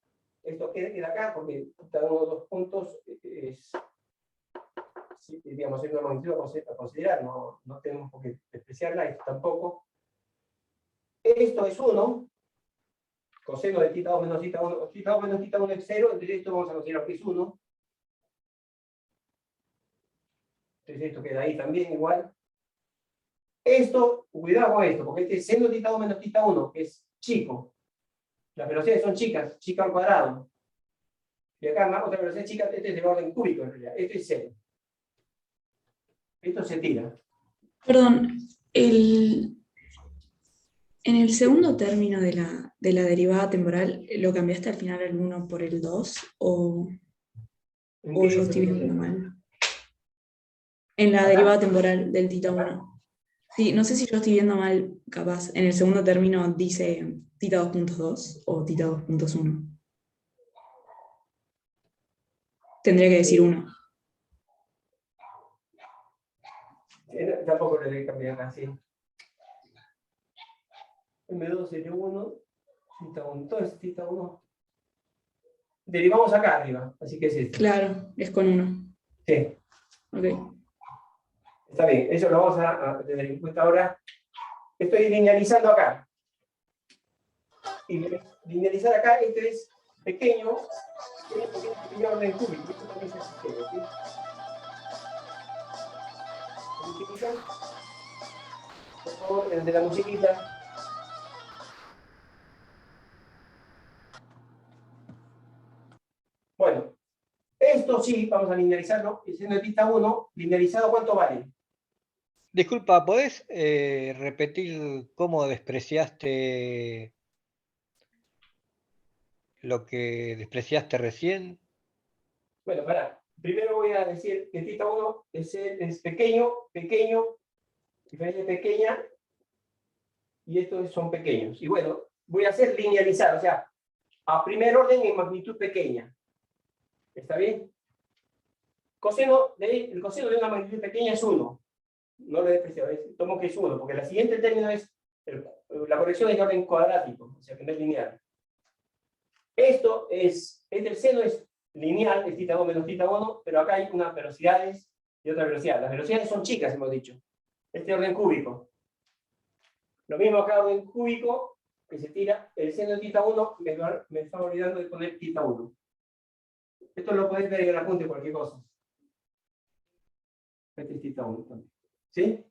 [SPEAKER 1] Esto queda acá porque cada uno de los puntos es, digamos, es una magnitud a considerar. No tenemos por qué despreciarla, esto tampoco. Esto es 1. Coseno de θ2 menos θ1. θ2 menos θ1 es 0. Entonces esto vamos a considerar que es 1. Entonces esto queda ahí también igual. Esto, cuidado con esto, porque este seno de θ2 menos θ1, que es chico. Las velocidades son chicas, chica al cuadrado. Y acá otra velocidad chica, este es del orden cúbico en realidad. Este es 0. Esto se tira.
[SPEAKER 6] Perdón, En el segundo término de la derivada temporal, ¿lo cambiaste al final el 1 por el 2? ¿O
[SPEAKER 1] ¿En
[SPEAKER 6] yo
[SPEAKER 1] qué
[SPEAKER 6] estoy
[SPEAKER 1] segundo
[SPEAKER 6] viendo
[SPEAKER 1] término?
[SPEAKER 6] mal? En la
[SPEAKER 1] ¿Acá?
[SPEAKER 6] derivada temporal del tita
[SPEAKER 1] ¿Acá?
[SPEAKER 6] 1. Sí, no sé si yo estoy viendo mal, capaz. En el segundo término dice tita 2.2 o tita 2.1. Tendría que decir 1.
[SPEAKER 1] Tampoco le voy a cambiar así. M2 sería 1, tita 1. Entonces, tita 1. Derivamos acá arriba, así que es esto.
[SPEAKER 6] Claro, es con 1.
[SPEAKER 1] Sí,
[SPEAKER 6] Ok.
[SPEAKER 1] está bien. Eso lo vamos a tener en cuenta ahora. Estoy linealizando acá. Y linealizar acá, esto es pequeño, pequeño orden cúbico. Esto también es así, ¿sí? Musiquita. Por favor, el de la musiquita. Bueno, esto sí, vamos a linealizarlo. Siendo de tita 1, linealizado, ¿cuánto vale?
[SPEAKER 11] Disculpa, ¿podés repetir cómo despreciaste lo que despreciaste recién?
[SPEAKER 1] Bueno, para. Primero voy a decir que tita 1 es pequeño, diferencia pequeña, y estos son pequeños. Y bueno, voy a hacer linealizar, o sea, a primer orden en magnitud pequeña. ¿Está bien? El coseno de una magnitud pequeña es 1. No lo he despreciado, tomo que es 1, porque la siguiente término es, la corrección es de orden cuadrático, o sea que no es lineal. El seno es lineal, es tita 2 menos tita 1, pero acá hay unas velocidades y otra velocidad. Las velocidades son chicas, hemos dicho. Este orden cúbico. Lo mismo acá, orden cúbico, que se tira, el seno de tita 1, me estaba olvidando de poner tita 1. Esto lo podéis ver en el apunte, cualquier cosa. Este es tita 1 también. ¿Sí?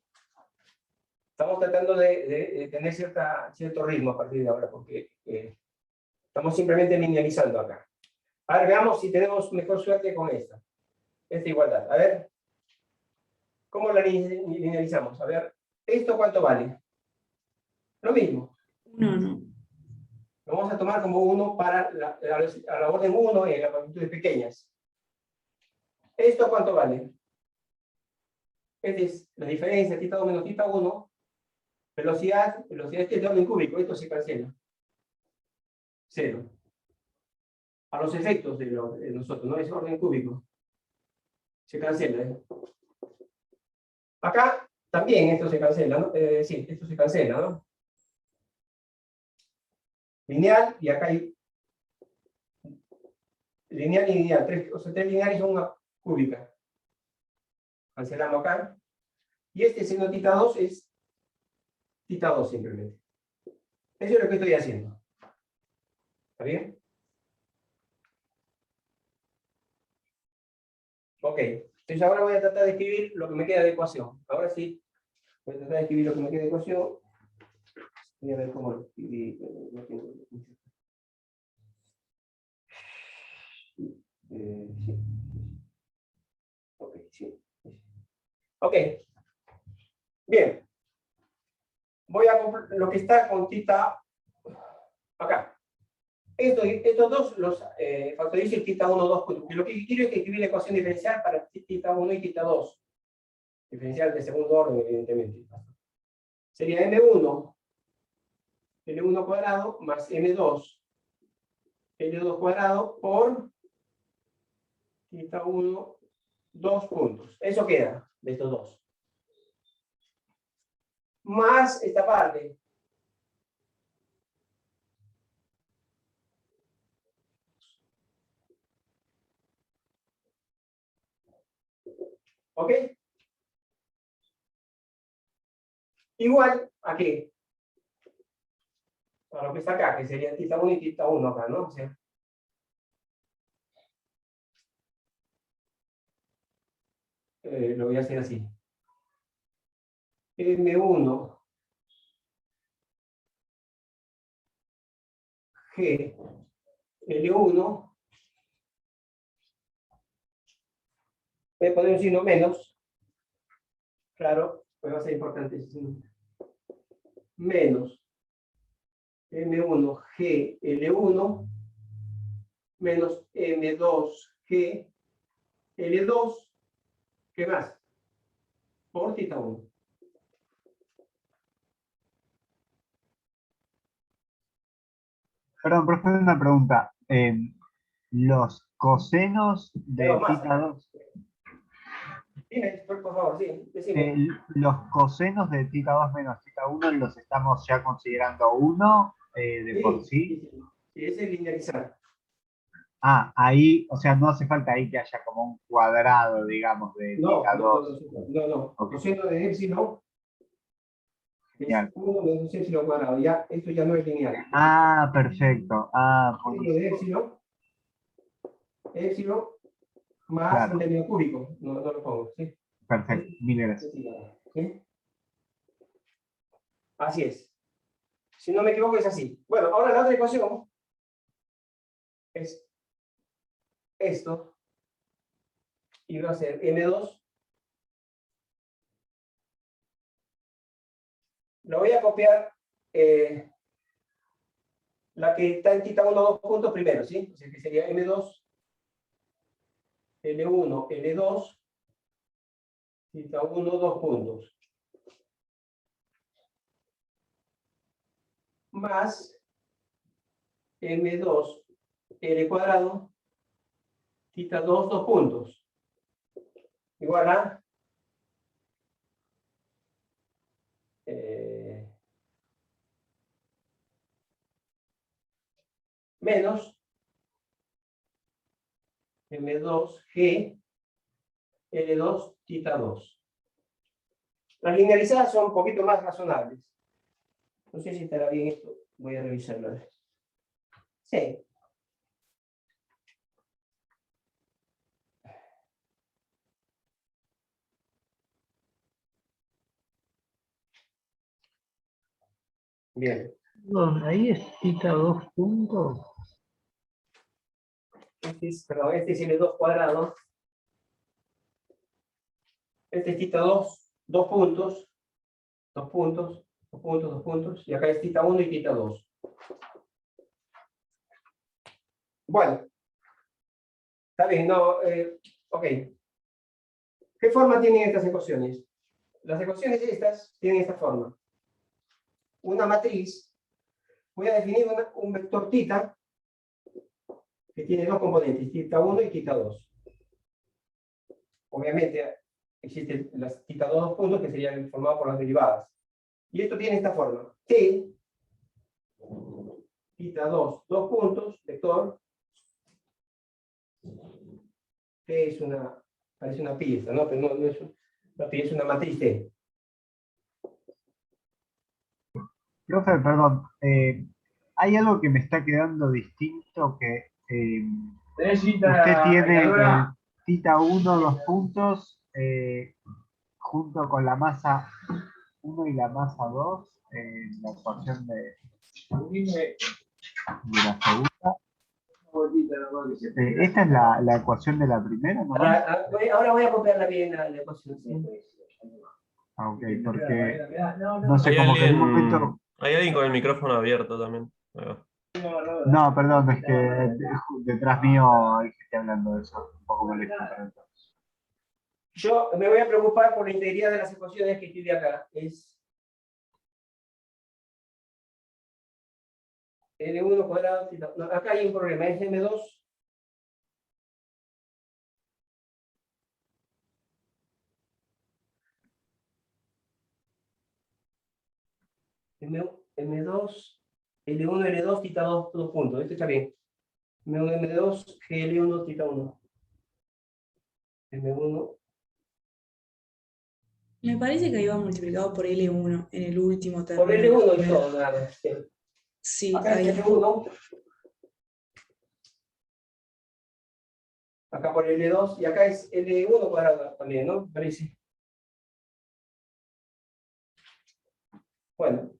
[SPEAKER 1] Estamos tratando de tener cierto ritmo a partir de ahora, porque estamos simplemente linealizando acá. A ver, veamos si tenemos mejor suerte con esta igualdad. A ver, ¿cómo la linealizamos? A ver, ¿esto cuánto vale? Lo mismo.
[SPEAKER 6] 1 no.
[SPEAKER 1] Lo vamos a tomar como 1 para a la orden 1 en las magnitudes pequeñas. ¿Esto cuánto vale? Esta es la diferencia, tita 2 menos tita 1. Velocidad, este es de orden cúbico, esto se cancela. 0. A los efectos de nosotros, no es orden cúbico. Se cancela. Acá también esto se cancela, ¿no? Sí, esto se cancela, ¿no? Lineal, y acá hay lineal y lineal. Tres lineales son una cúbica. Cancelamos acá. Y este seno tita 2 es tita 2 simplemente. Eso es lo que estoy haciendo. ¿Está bien? Ok. Entonces ahora voy a tratar de escribir lo que me queda de ecuación. Ahora sí, voy a tratar de escribir lo que me queda de ecuación. Voy a ver cómo lo escribí. Sí. Ok, sí. Ok. Bien. Voy a lo que está con tita acá. Estos dos los factorizo en tita 1, 2, porque lo que quiero es que escribir la ecuación diferencial para tita 1 y tita 2. Diferencial de segundo orden, evidentemente. Sería M1, L1 cuadrado más M2, L2 cuadrado por tita 1, 2 puntos. Eso queda de estos dos. Más esta parte. ¿Ok? Igual a qué? A lo que está acá, que sería tita 1 y tita 1 acá, ¿no? O sea, lo voy a hacer así. M1 G L1, voy a poner un signo menos, claro, pues va a ser importante ese signo. Menos M1 G L1 menos M2 G L2, ¿qué más? Por tita 1.
[SPEAKER 4] Perdón, profe, una pregunta. Los cosenos de
[SPEAKER 1] Pero más.
[SPEAKER 4] tita 2,
[SPEAKER 1] Dime, por favor, sí, decime.
[SPEAKER 4] los cosenos de tita 2 menos tita 1 los estamos ya considerando 1 de por sí.
[SPEAKER 1] Sí, ese es linearizar.
[SPEAKER 4] Ah, ahí, o sea, no hace falta ahí que haya como un cuadrado, digamos, de tita 2.
[SPEAKER 1] No.
[SPEAKER 4] Ok.
[SPEAKER 1] Coseno de épsilon es
[SPEAKER 4] Genial.
[SPEAKER 1] 1 menos épsilon cuadrado. Ya, esto ya no es lineal.
[SPEAKER 4] Ah, perfecto. Ah,
[SPEAKER 1] Coseno de épsilon más
[SPEAKER 4] Claro.
[SPEAKER 1] un término cúbico. No lo pongo, ¿sí?
[SPEAKER 4] Perfecto. Mil gracias.
[SPEAKER 1] ¿Sí? Así es. Si no me equivoco, es así. Bueno, ahora la otra ecuación es esto. Y va a ser M2. Lo voy a copiar la que está en tita 1, 2 puntos primero, ¿sí? O sea que sería M2, L1, L2, tita 1, 2 puntos. Más M2, L cuadrado, tita 2, 2 puntos. Igual a menos M2G L2 tita 2. Las linealizadas son un poquito más razonables. No sé si estará bien esto. Voy a revisarlo. Sí. Bien.
[SPEAKER 7] Perdón, ahí es tita 2 puntos.
[SPEAKER 1] Este es L2 cuadrado. Este es tita 2, 2 puntos. 2 puntos, 2 puntos, 2 puntos. Y acá es tita 1 y tita 2. Bueno. Está bien, no. Ok. ¿Qué forma tienen estas ecuaciones? Las ecuaciones estas tienen esta forma. Una matriz. Voy a definir un vector tita que tiene dos componentes, tita 1 y tita 2. Obviamente existen las tita 2 dos puntos que serían formados por las derivadas. Y esto tiene esta forma. T, tita 2, 2 puntos, vector. T es parece una pieza, ¿no? Pero no es una pieza, es una matriz T.
[SPEAKER 4] Profe, perdón. Hay algo que me está quedando distinto que usted tiene el tita 1, 2 puntos, junto con la masa 1 y la masa 2, la ecuación de la segunda. Esta es la ecuación de la primera, ¿no?
[SPEAKER 1] Ahora voy a copiarla bien la ecuación. ¿Sí?
[SPEAKER 4] Ah, ok, porque no sé,
[SPEAKER 2] Hay
[SPEAKER 4] como que en un
[SPEAKER 2] alguien,
[SPEAKER 4] momento...
[SPEAKER 2] hay alguien con el micrófono abierto también. Ahí va.
[SPEAKER 4] No, perdón, es que detrás mío hay gente hablando de eso, un poco molesto.
[SPEAKER 1] Yo me voy a preocupar por la integridad de las ecuaciones que escribí acá. Es L1 cuadrado. No, acá hay un problema, es M2. M2, L1, L2, tita 2, 2 puntos. Esto está bien. M1, M2, GL1, tita 1. M1.
[SPEAKER 6] Me parece que ahí va multiplicado por L1 en el último término.
[SPEAKER 1] Por L1 y todo, nada más.
[SPEAKER 6] Sí,
[SPEAKER 1] Acá
[SPEAKER 6] ahí.
[SPEAKER 1] es L1. Acá por L2 y acá es L1 cuadrado también, ¿no? Parece. Bueno.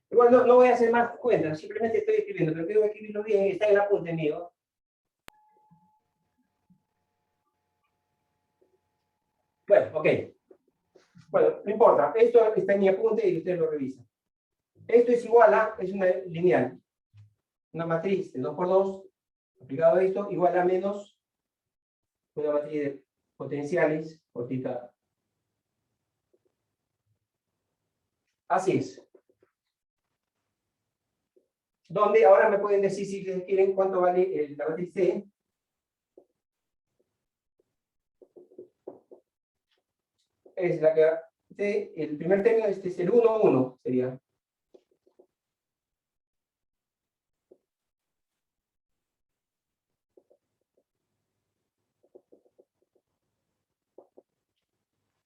[SPEAKER 1] Igual no voy a hacer más cuentas, simplemente estoy escribiendo, pero quiero escribirlo bien, está en el apunte mío. Bueno, ok. Bueno, no importa. Esto está en mi apunte y ustedes lo revisan. Esto es igual a, es una lineal. Una matriz de 2 por 2 aplicado a esto, igual a menos una matriz de potenciales por θ. Así es. Donde ahora me pueden decir, si quieren, cuánto vale la matriz C. Es la que el primer término, este es el 1, 1, sería.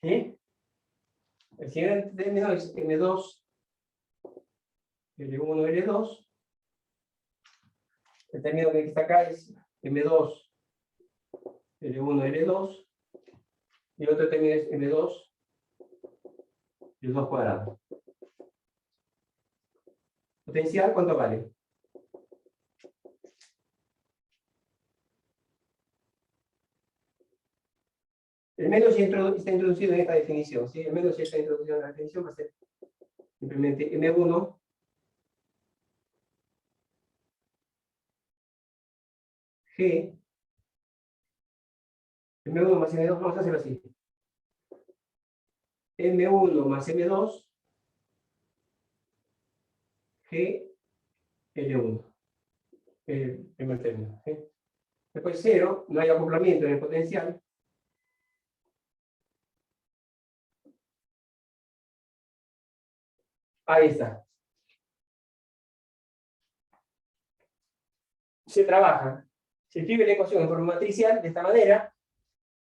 [SPEAKER 1] ¿Sí? El siguiente término es M2, L1, L2. El término que está acá es M2, L1, L2. Y el otro término es M2, L2 cuadrado. Potencial, ¿cuánto vale? El menos ya está introducido en esta definición, ¿sí? El menos ya está introducido en la definición, va a ser simplemente M1 G M1 más M2, vamos a hacerlo así. M1 más M2 G L1. El primer término. ¿Sí? Después 0, no hay acoplamiento en el potencial. Ahí está. Se trabaja. Se escribe la ecuación en forma matricial de esta manera.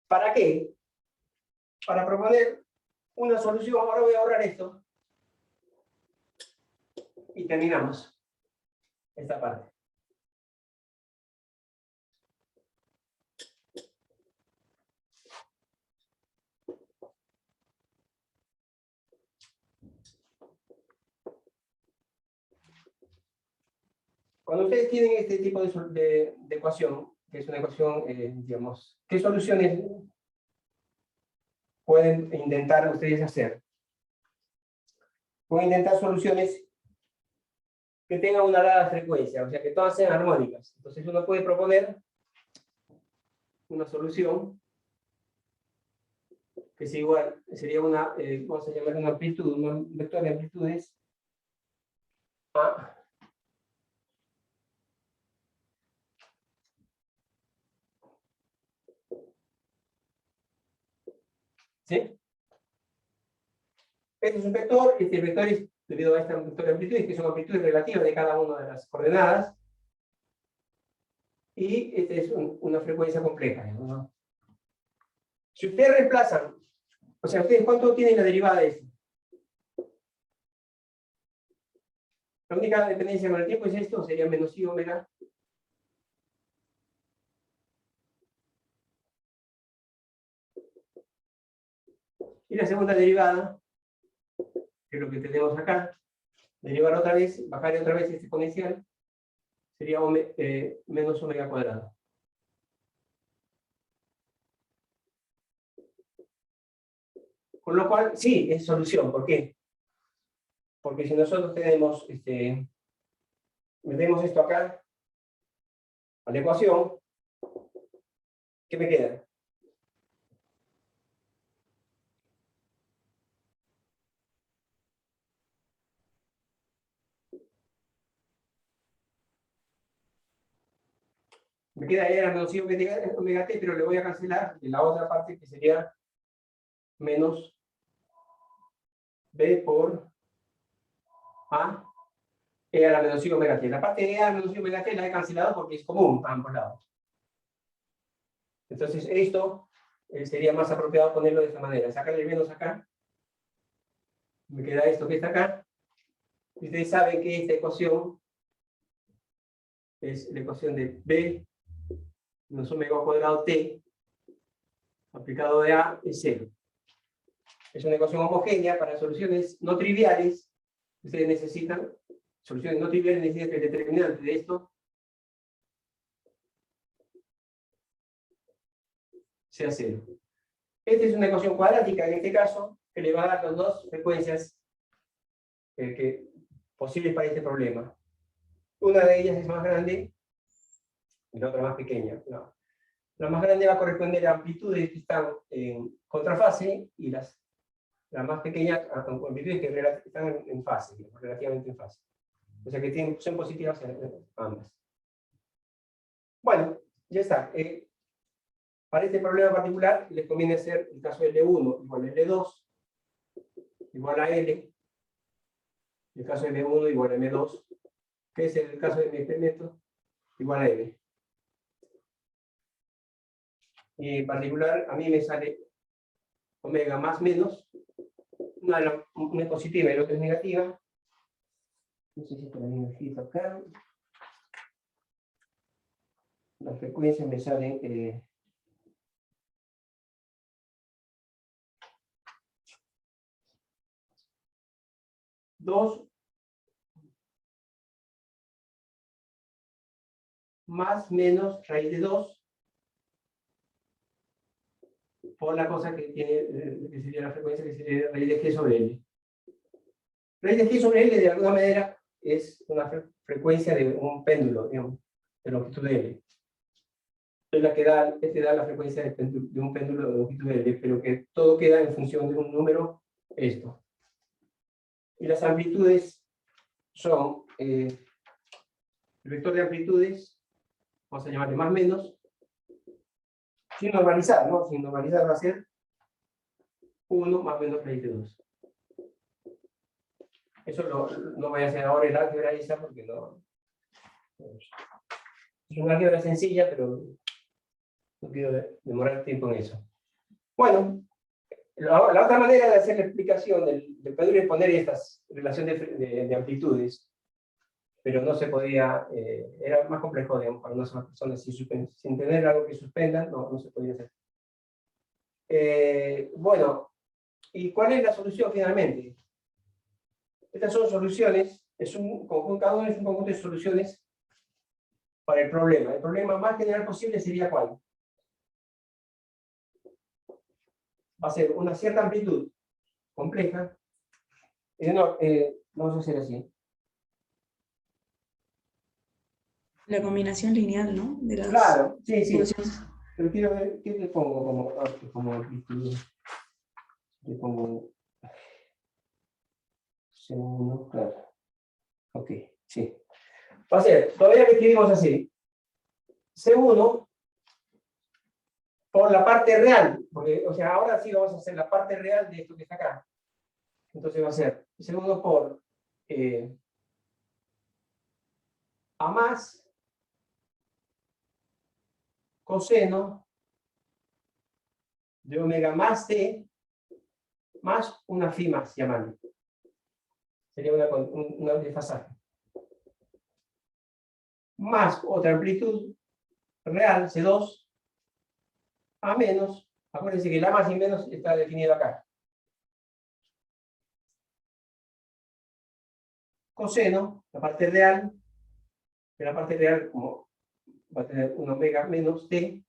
[SPEAKER 1] ¿Para qué? Para proponer una solución. Ahora voy a ahorrar esto. Y terminamos esta parte. Cuando ustedes tienen este tipo de ecuación, que es una ecuación, digamos, ¿qué soluciones pueden intentar ustedes hacer? Pueden intentar soluciones que tengan una dada frecuencia, o sea, que todas sean armónicas. Entonces uno puede proponer una solución que es igual, sería una, vamos a llamar una amplitud, un vector de amplitudes A. ¿Sí? Este es un vector, este vector es debido a esta vector de amplitudes, que son amplitudes relativas de cada una de las coordenadas, y esta es una frecuencia compleja, ¿no? Si ustedes reemplazan, o sea, ¿ustedes cuánto tienen la derivada de esto? La única dependencia con el tiempo es esto, sería menos i omega. Y la segunda derivada, que es lo que tenemos acá, derivar otra vez, bajar otra vez este exponencial, sería menos omega cuadrado. Con lo cual, sí, es solución. ¿Por qué? Porque si nosotros tenemos, metemos esto acá, a la ecuación, ¿qué me queda? Me queda E a la menos i omega t, pero le voy a cancelar de la otra parte que sería menos B por A E a la menos i omega t. La parte de E a la menos i omega t la he cancelado porque es común a ambos lados. Entonces esto sería más apropiado ponerlo de esta manera. Sacarle el menos acá. Me queda esto que está acá. Y ustedes saben que esta ecuación es la ecuación de B menos omega cuadrado t aplicado de A es 0. Es una ecuación homogénea para soluciones no triviales. Ustedes necesitan, soluciones no triviales, necesitan que el determinante de esto sea 0. Esta es una ecuación cuadrática en este caso, que le va a dar las dos frecuencias posibles para este problema. Una de ellas es más grande y la otra más pequeña. No. La más grande va a corresponder a amplitudes que están en contrafase y la más pequeña a amplitudes que están en fase, relativamente en fase. O sea que son positivas ambas. Bueno, ya está. Para este problema particular les conviene hacer el caso de L1 igual a L2 igual a L, el caso de M1 igual a M2, que es el caso de mi experimento, igual a M. Y en particular, a mí me sale omega más menos, una es positiva y la otra es negativa. No sé si esto lo necesito acá. Las frecuencias me salen... 2 más menos raíz de 2 por la cosa que tiene, que sería la frecuencia, que sería raíz de G sobre L. Raíz de G sobre L, de alguna manera, es una frecuencia de un péndulo, digamos, de longitud de L. Es la que da la frecuencia de un péndulo de longitud de L, pero que todo queda en función de un número, esto. Y las amplitudes son el vector de amplitudes, vamos a llamarle más menos, sin normalizar, ¿no? Sin normalizar va a ser 1 más menos raíz de 2. Eso no voy a hacer ahora el álgebra esa porque no... Es una álgebra sencilla, pero no quiero demorar tiempo en eso. Bueno, la otra manera de hacer la explicación del péndulo es poner estas relaciones de amplitudes, pero no se podía, era más complejo, digamos, para una sola persona, sin tener algo que suspenda, no se podía hacer. Bueno, ¿y cuál es la solución finalmente? Estas son soluciones, cada uno es un conjunto de soluciones para el problema. El problema más general posible sería ¿cuál? Va a ser una cierta amplitud compleja. Vamos a hacer así.
[SPEAKER 6] La combinación lineal, ¿no? De las
[SPEAKER 1] claro, sí.
[SPEAKER 6] soluciones.
[SPEAKER 1] Pero quiero ver, ¿qué le pongo como amplitud? Le pongo C1, claro. Ok, sí. Va a ser, todavía lo escribimos así. C1 por la parte real, porque, o sea, ahora sí vamos a hacer la parte real de esto que está acá. Entonces va a ser C1 por A más coseno de omega más t más una phi más, llamando. Sería una desfasaje. Más otra amplitud real, C2, a menos, acuérdense que la más y menos está definido acá. Coseno, la parte real, que la parte real como va a tener un omega menos t,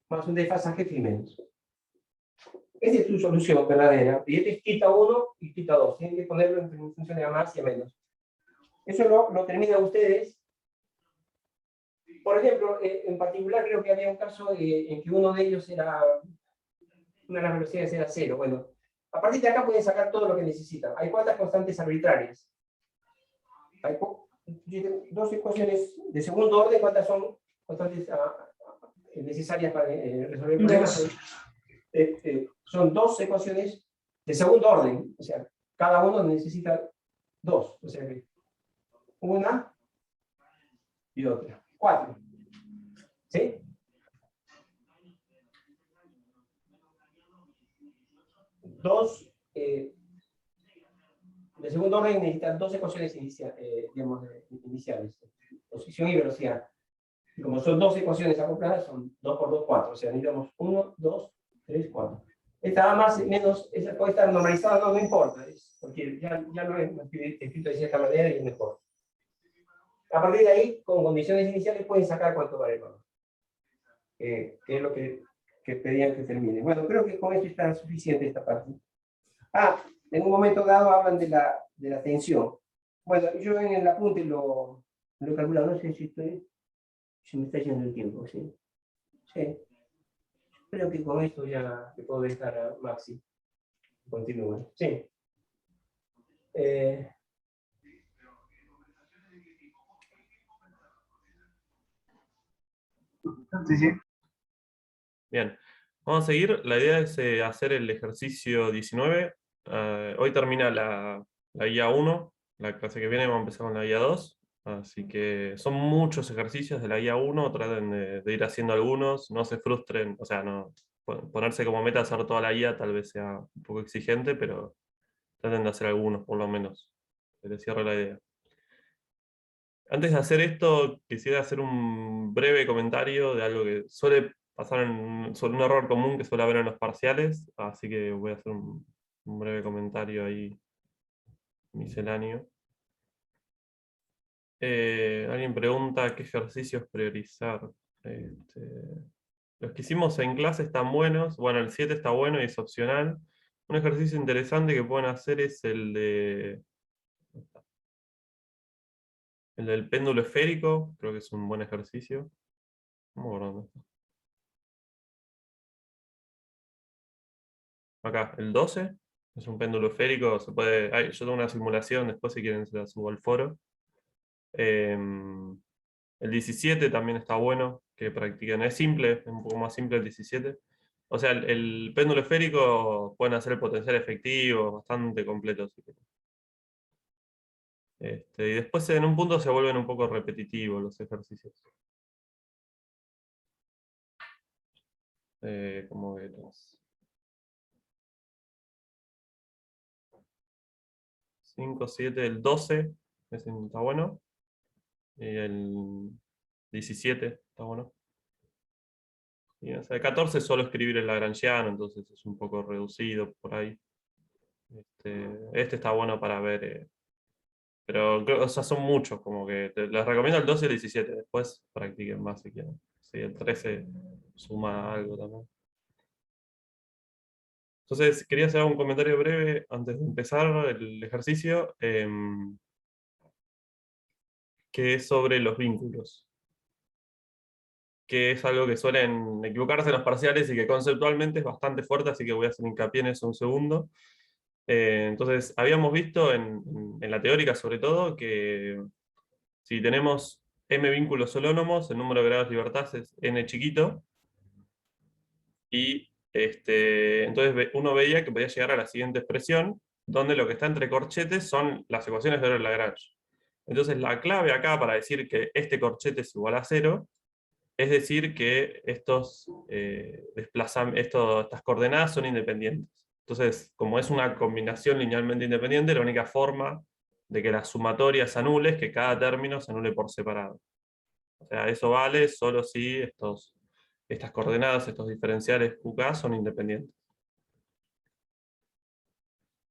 [SPEAKER 1] más un desfasaje phi menos. Esa es tu solución verdadera. Y este es θ 1 y θ 2. Tienen que ponerlo en función de a más y a menos. Eso lo terminan ustedes. Por ejemplo, en particular creo que había un caso en que uno de ellos una de las velocidades era 0. Bueno, a partir de acá pueden sacar todo lo que necesitan. Hay cuantas constantes arbitrarias. Hay dos ecuaciones de segundo orden. ¿Cuántas son constantes necesarias para resolver el problema? Son dos ecuaciones de segundo orden. O sea, cada uno necesita dos. O sea que una y otra. 4. ¿Sí? Dos de segundo orden necesitan dos ecuaciones iniciales. Posición y velocidad. Y como son dos ecuaciones acopladas, son 2 por 2, 4. O sea, necesitamos 1, 2, 3, 4. Esta más menos, puede estar normalizada, no importa. Porque ya lo he escrito de cierta manera y es mejor. A partir de ahí, con condiciones iniciales, pueden sacar cuánto vale el valor. Que es lo que pedían que termine. Bueno, creo que con esto está suficiente esta parte. En un momento dado hablan de la tensión. Bueno, yo en el apunte lo he calculado, no sé si me está yendo el tiempo, ¿sí? Sí. Creo que con esto ya le puedo dejar a Maxi. Continúa. Sí.
[SPEAKER 4] Sí, sí.
[SPEAKER 2] Bien, vamos a seguir. La idea es hacer el ejercicio 19. Hoy termina la guía 1. La clase que viene vamos a empezar con la guía 2. Así que son muchos ejercicios de la guía 1. Traten de ir haciendo algunos. No se frustren. O sea, no ponerse como meta hacer toda la guía tal vez sea un poco exigente, pero traten de hacer algunos por lo menos. Que les cierre la idea. Antes de hacer esto, quisiera hacer un breve comentario de algo que suele pasar sobre un error común que suele haber en los parciales, así que voy a hacer un breve comentario ahí misceláneo. Alguien pregunta qué ejercicios priorizar. Los que hicimos en clase están buenos, bueno, el 7 está bueno y es opcional. Un ejercicio interesante que pueden hacer es el del péndulo esférico, creo que es un buen ejercicio. No me acuerdo dónde está. Acá, el 12, es un péndulo esférico, yo tengo una simulación, después si quieren se la subo al foro. El 17 también está bueno, que practiquen, es simple, es un poco más simple el 17. O sea, el péndulo esférico pueden hacer el potencial efectivo, bastante completo. Y después en un punto se vuelven un poco repetitivos los ejercicios. Como que 5, 7, el 12, ese está bueno. Y el 17 está bueno. Y, o sea, el 14 es solo escribir el lagrangiano, entonces es un poco reducido por ahí. Este está bueno para ver, pero o sea, son muchos, como que les recomiendo el 12 y el 17, después practiquen más si quieren. Sí, el 13 suma algo también. Entonces, quería hacer un comentario breve antes de empezar el ejercicio, que es sobre los vínculos, que es algo que suelen equivocarse en los parciales y que conceptualmente es bastante fuerte, así que voy a hacer hincapié en eso un segundo. Entonces, habíamos visto en la teórica sobre todo que si tenemos m vínculos holónomos, el número de grados de libertad es n chiquito, y entonces uno veía que podía llegar a la siguiente expresión, donde lo que está entre corchetes son las ecuaciones de Euler-Lagrange. Entonces la clave acá para decir que este corchete es igual a 0, es decir que estas coordenadas son independientes. Entonces, como es una combinación linealmente independiente, la única forma de que la sumatoria se anule es que cada término se anule por separado. O sea, eso vale solo si estas coordenadas, estos diferenciales QK son independientes.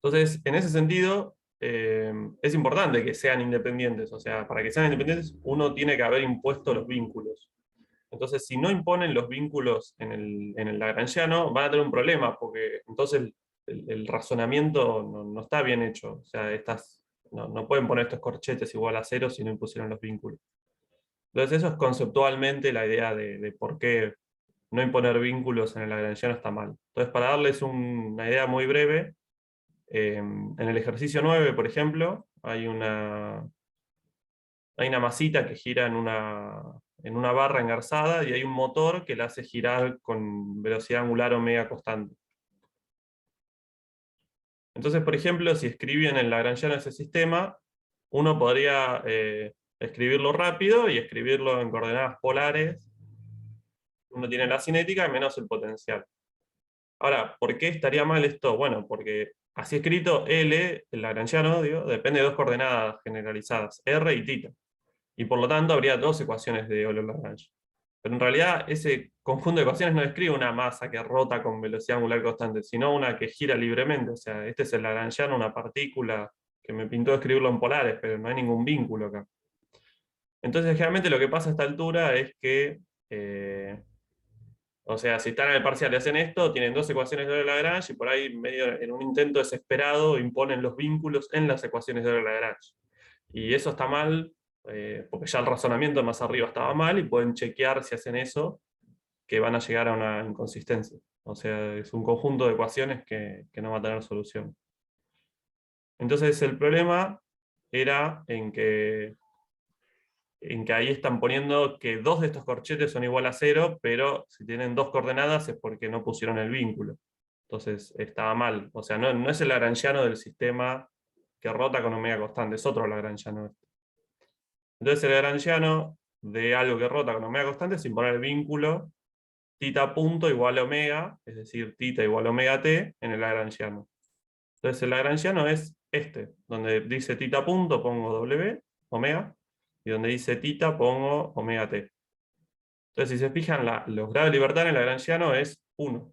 [SPEAKER 2] Entonces, en ese sentido, es importante que sean independientes. O sea, para que sean independientes, uno tiene que haber impuesto los vínculos. Entonces, si no imponen los vínculos en el lagrangiano, van a tener un problema, porque entonces el razonamiento no está bien hecho. O sea, no pueden poner estos corchetes igual a 0 si no impusieron los vínculos. Entonces, eso es conceptualmente la idea de por qué no imponer vínculos en el lagrangiano está mal. Entonces, para darles una idea muy breve, en el ejercicio 9, por ejemplo, hay una masita que gira en una barra engarzada y hay un motor que la hace girar con velocidad angular omega constante. Entonces, por ejemplo, si escribían en lagrangiano ese sistema, uno podría escribirlo rápido y escribirlo en coordenadas polares. Uno tiene la cinética menos el potencial. Ahora, ¿por qué estaría mal esto? Bueno, porque así escrito, L, el lagrangiano, depende de dos coordenadas generalizadas, R y θ. Y por lo tanto habría dos ecuaciones de Euler-Lagrange. Pero en realidad ese conjunto de ecuaciones no describe una masa que rota con velocidad angular constante, sino una que gira libremente. O sea, este es el lagrangiano, una partícula que me pintó escribirlo en polares, pero no hay ningún vínculo acá. Entonces, generalmente lo que pasa a esta altura es que O sea, si están en el parcial y hacen esto, tienen dos ecuaciones de Euler-Lagrange y por ahí, medio en un intento desesperado, imponen los vínculos en las ecuaciones de Euler-Lagrange. Y eso está mal, porque ya el razonamiento más arriba estaba mal, y pueden chequear si hacen eso, que van a llegar a una inconsistencia. O sea, es un conjunto de ecuaciones que no va a tener solución. Entonces el problema era en que ahí están poniendo que dos de estos corchetes son igual a 0, pero si tienen dos coordenadas es porque no pusieron el vínculo. Entonces estaba mal. O sea, no es el lagrangiano del sistema que rota con omega constante, es otro lagrangiano. Entonces el lagrangiano de algo que rota con omega constante sin poner el vínculo θ punto igual a omega, es decir, θ igual a omega t en el lagrangiano. Entonces el lagrangiano es este, donde dice θ punto pongo w, omega, y donde dice θ pongo omega t. Entonces si se fijan, los grados de libertad en el lagrangiano es 1.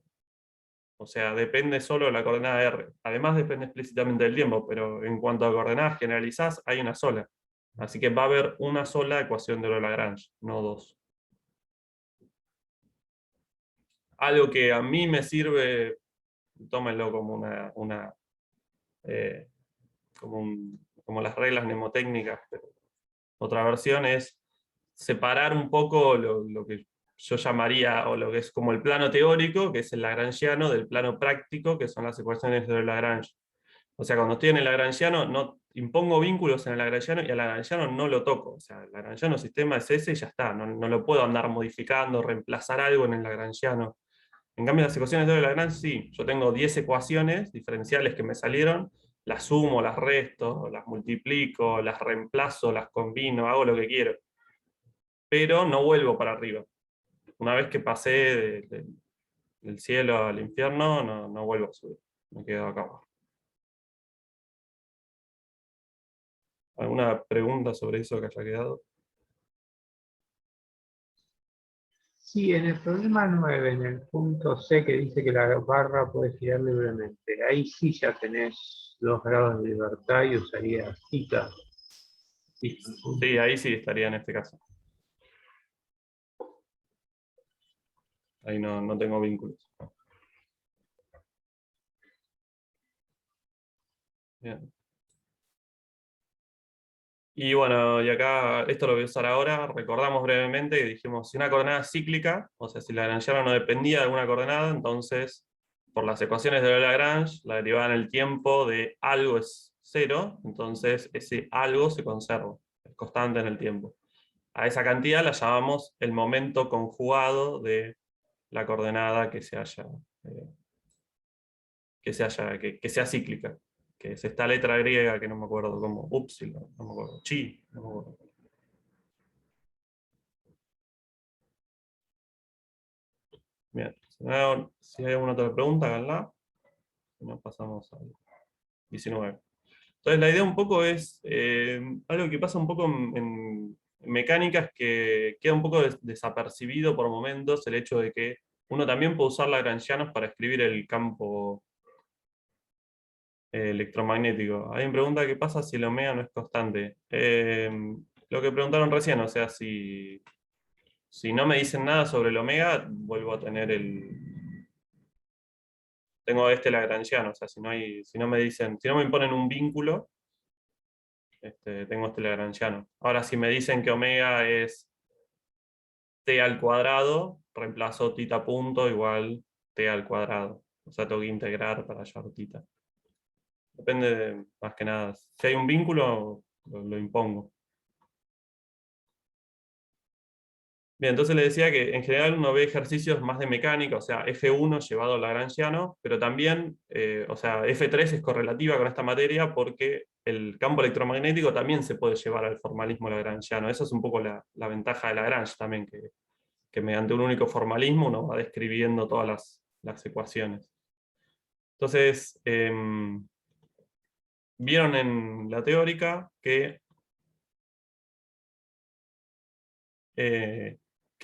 [SPEAKER 2] O sea, depende solo de la coordenada r. Además depende explícitamente del tiempo, pero en cuanto a coordenadas generalizadas hay una sola. Así que va a haber una sola ecuación de Euler-Lagrange, no dos. Algo que a mí me sirve, tómenlo como como las reglas mnemotécnicas, pero otra versión es separar un poco lo que yo llamaría, o lo que es como el plano teórico, que es el lagrangiano, del plano práctico, que son las ecuaciones de Lagrange. O sea, cuando estoy en el lagrangiano, no impongo vínculos en el lagrangiano, y al lagrangiano no lo toco. O sea, el lagrangiano sistema es ese y ya está. No lo puedo andar modificando, reemplazar algo en el lagrangiano. En cambio, las ecuaciones de Lagrange sí. Yo tengo 10 ecuaciones diferenciales que me salieron, las sumo, las resto, las multiplico, las reemplazo, las combino, hago lo que quiero. Pero no vuelvo para arriba. Una vez que pasé del cielo al infierno, no vuelvo a subir. Me quedo acá abajo. ¿Alguna pregunta sobre eso que haya quedado?
[SPEAKER 7] Sí, en el problema 9, en el punto C que dice que la barra puede girar libremente, ahí sí ya tenés 2 grados de libertad y usarías θ.
[SPEAKER 2] Sí, ahí sí estaría en este caso. Ahí no tengo vínculos. Bien. Y bueno, y acá, esto lo voy a usar ahora, recordamos brevemente que dijimos, si una coordenada es cíclica, o sea, si la lagrangiana no dependía de alguna coordenada, entonces, por las ecuaciones de Lagrange, la derivada en el tiempo de algo es 0, entonces ese algo se conserva, es constante en el tiempo. A esa cantidad la llamamos el momento conjugado de la coordenada que sea cíclica, que es esta letra griega que no me acuerdo cómo, upsilon, no me acuerdo, chi, no me acuerdo. Bien, si hay alguna otra pregunta, háganla. Si no, pasamos al 19. Entonces la idea un poco es, algo que pasa un poco en mecánicas, que queda un poco desapercibido por momentos, el hecho de que uno también puede usar lagrangianos para escribir el campo electromagnético. Hay una pregunta: ¿qué pasa si el omega no es constante? Lo que preguntaron recién, o sea, si no me dicen nada sobre el omega, vuelvo a tener tengo este lagrangiano, o sea, si no me dicen, si no me imponen un vínculo, tengo este lagrangiano. Ahora, si me dicen que omega es t al cuadrado, reemplazo θ punto igual t al cuadrado. O sea, tengo que integrar para hallar θ. Depende más que nada. Si hay un vínculo, lo impongo. Bien, entonces le decía que en general uno ve ejercicios más de mecánica, o sea, F1 llevado al lagrangiano, pero también, o sea, F3 es correlativa con esta materia porque el campo electromagnético también se puede llevar al formalismo lagrangiano. Esa es un poco la ventaja de Lagrange también, que mediante un único formalismo uno va describiendo todas las ecuaciones. Entonces, vieron en la teórica que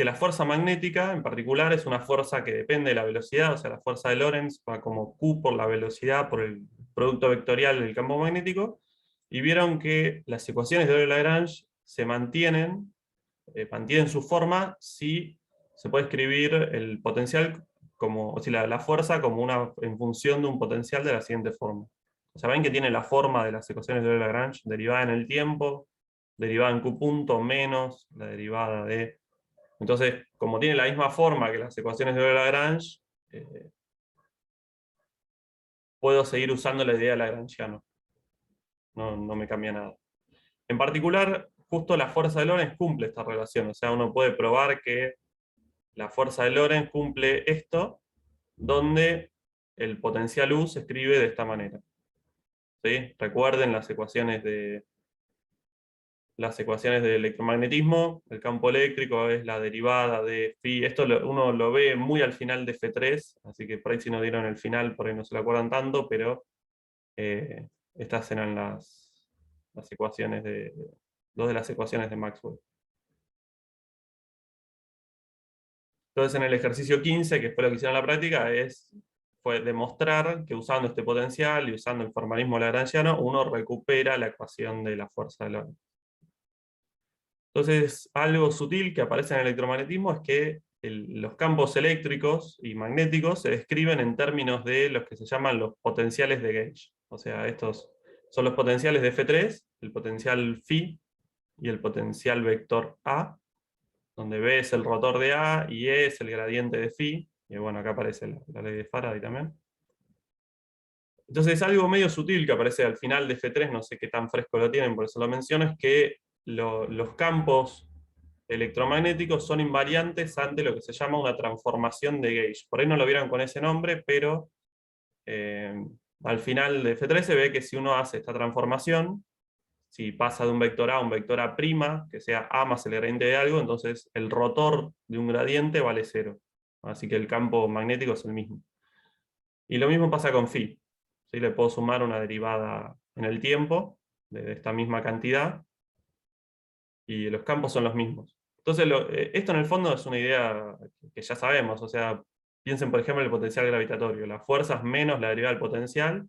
[SPEAKER 2] la fuerza magnética en particular es una fuerza que depende de la velocidad, o sea, la fuerza de Lorentz va como Q por la velocidad, por el producto vectorial del campo magnético, y vieron que las ecuaciones de Euler-Lagrange se mantienen su forma si se puede escribir el potencial como, o sea, la fuerza como en función de un potencial de la siguiente forma. O sea, ven que tiene la forma de las ecuaciones de Euler-Lagrange, derivada en el tiempo, derivada en Q punto menos la derivada de... Entonces, como tiene la misma forma que las ecuaciones de Euler-Lagrange, puedo seguir usando la idea de Lagrangiano. No me cambia nada. En particular, justo la fuerza de Lorentz cumple esta relación. O sea, uno puede probar que la fuerza de Lorentz cumple esto, donde el potencial U se escribe de esta manera. ¿Sí? Recuerden las ecuaciones de electromagnetismo. El campo eléctrico es la derivada de phi. Esto uno lo ve muy al final de F3, así que por ahí si no dieron el final, por ahí no se lo acuerdan tanto, pero estas eran las ecuaciones dos de las ecuaciones de Maxwell. Entonces en el ejercicio 15, que fue lo que hicieron en la práctica, fue demostrar que usando este potencial y usando el formalismo lagrangiano, uno recupera la ecuación de la fuerza de Lorentz. Entonces, algo sutil que aparece en el electromagnetismo es que los campos eléctricos y magnéticos se describen en términos de los que se llaman los potenciales de gauge. O sea, estos son los potenciales de F3, el potencial phi y el potencial vector A, donde B es el rotor de A y E es el gradiente de phi. Y bueno, acá aparece la ley de Faraday también. Entonces es algo medio sutil que aparece al final de F3, no sé qué tan fresco lo tienen, por eso lo menciono, es que los campos electromagnéticos son invariantes ante lo que se llama una transformación de gauge. Por ahí no lo vieron con ese nombre, pero al final de F3 se ve que si uno hace esta transformación, si pasa de un vector A a un vector A', que sea A más el gradiente de algo, entonces el rotor de un gradiente vale 0. Así que el campo magnético es el mismo. Y lo mismo pasa con phi. ¿Sí? Le puedo sumar una derivada en el tiempo de esta misma cantidad, y los campos son los mismos. Entonces, esto en el fondo es una idea que ya sabemos. O sea, piensen por ejemplo en el potencial gravitatorio. La fuerza es menos la derivada del potencial.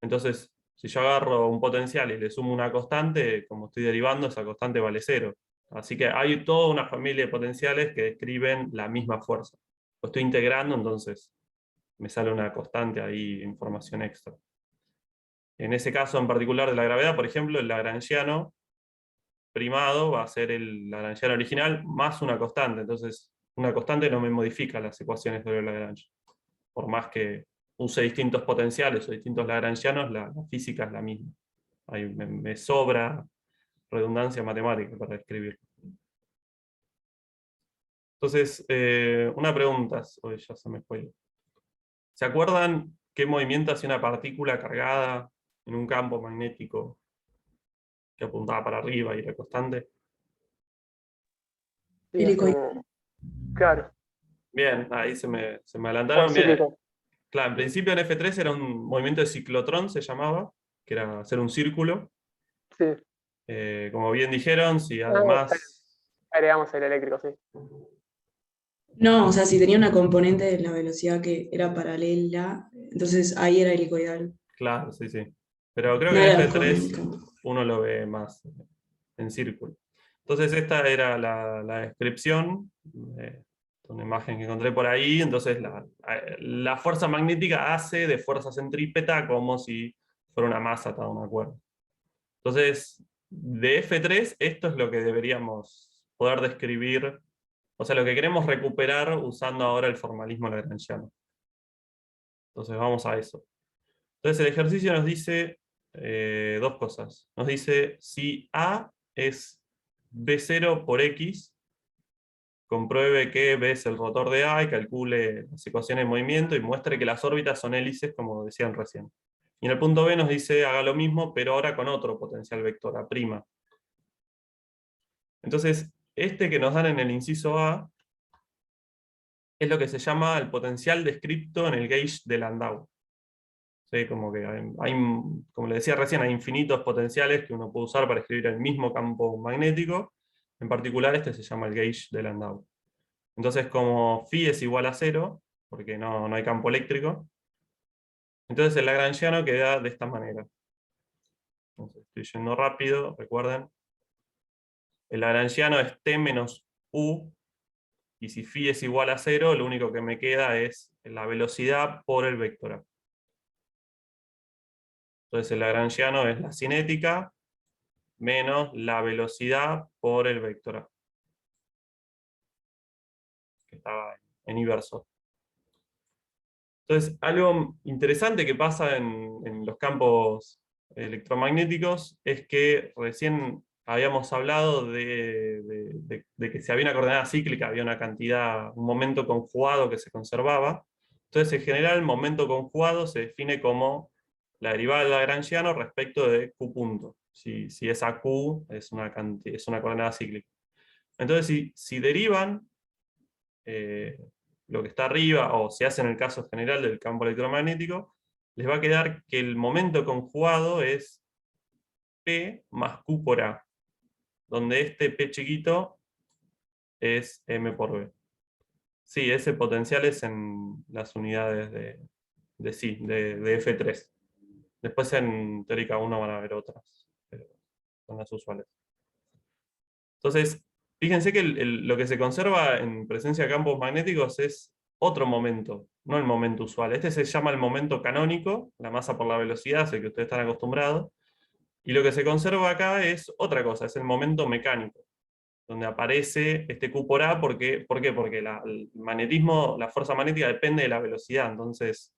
[SPEAKER 2] Entonces, si yo agarro un potencial y le sumo una constante, como estoy derivando, esa constante vale 0. Así que hay toda una familia de potenciales que describen la misma fuerza. Lo estoy integrando, entonces me sale una constante ahí, información extra. En ese caso en particular de la gravedad, por ejemplo, el lagrangiano primado va a ser el lagrangiano original más una constante. Entonces, una constante no me modifica las ecuaciones de Euler-Lagrange. Por más que use distintos potenciales o distintos lagrangianos, la física es la misma. Ahí me sobra redundancia matemática para escribirlo. Entonces, una pregunta, hoy ya se me fue. ¿Se acuerdan qué movimiento hace una partícula cargada en un campo magnético que apuntaba para arriba y era constante?
[SPEAKER 6] El ecoidal.
[SPEAKER 12] Claro.
[SPEAKER 2] Bien, ahí se me adelantaron. Bien. Claro, en principio en F3 era un movimiento de ciclotrón, se llamaba, que era hacer un círculo.
[SPEAKER 12] Sí.
[SPEAKER 2] Como bien dijeron, si además...
[SPEAKER 12] Agregamos el eléctrico, sí.
[SPEAKER 6] No, o sea, si tenía una componente de la velocidad que era paralela, entonces ahí era helicoidal.
[SPEAKER 2] Claro, sí, sí. Pero creo
[SPEAKER 6] No
[SPEAKER 2] que en
[SPEAKER 6] era con el
[SPEAKER 2] F3
[SPEAKER 6] campo.
[SPEAKER 2] uno lo ve más en círculo. Entonces esta era la descripción, una imagen que encontré por ahí. Entonces la fuerza magnética hace de fuerza centrípeta como si fuera una masa atada a una cuerda. Entonces, de F3, esto es lo que deberíamos poder describir, o sea, lo que queremos recuperar usando ahora el formalismo lagrangiano. Entonces vamos a eso. Entonces el ejercicio nos dice dos cosas. Nos dice si A es B0 por X, compruebe que B es el rotor de A y calcule las ecuaciones de movimiento y muestre que las órbitas son hélices, como decían recién. Y en el punto B nos dice haga lo mismo, pero ahora con otro potencial vector, A'. Entonces, este que nos dan en el inciso A es lo que se llama el potencial descripto en el gauge de Landau. ¿Sí? Como que como le decía recién, hay infinitos potenciales que uno puede usar para escribir el mismo campo magnético. En particular este se llama el gauge de Landau. Entonces como phi es igual a 0, porque no hay campo eléctrico, entonces el lagrangiano queda de esta manera. Entonces, estoy yendo rápido, recuerden. El lagrangiano es T menos U y si phi es igual a 0, lo único que me queda es la velocidad por el vector A. Entonces el lagrangiano es la cinética menos la velocidad por el vector A, que estaba en inverso. Entonces, algo interesante que pasa en los campos electromagnéticos es que recién habíamos hablado de que si había una coordenada cíclica, había una cantidad, un momento conjugado que se conservaba. Entonces, en general, el momento conjugado se define como la derivada del lagrangiano respecto de Q punto. Si esa Q es una coordenada cíclica. Entonces, si derivan lo que está arriba, o se hace en el caso general del campo electromagnético, les va a quedar que el momento conjugado es P más Q por A, donde este P chiquito es M por B. Sí, ese potencial es en las unidades de F3. Después en teórica 1 van a haber otras, pero son las usuales. Entonces, fíjense que lo que se conserva en presencia de campos magnéticos es otro momento, no el momento usual. Este se llama el momento canónico, la masa por la velocidad, es el que ustedes están acostumbrados. Y lo que se conserva acá es otra cosa, es el momento mecánico, donde aparece este Q por A. ¿Por qué? Porque el magnetismo, la fuerza magnética depende de la velocidad. Entonces,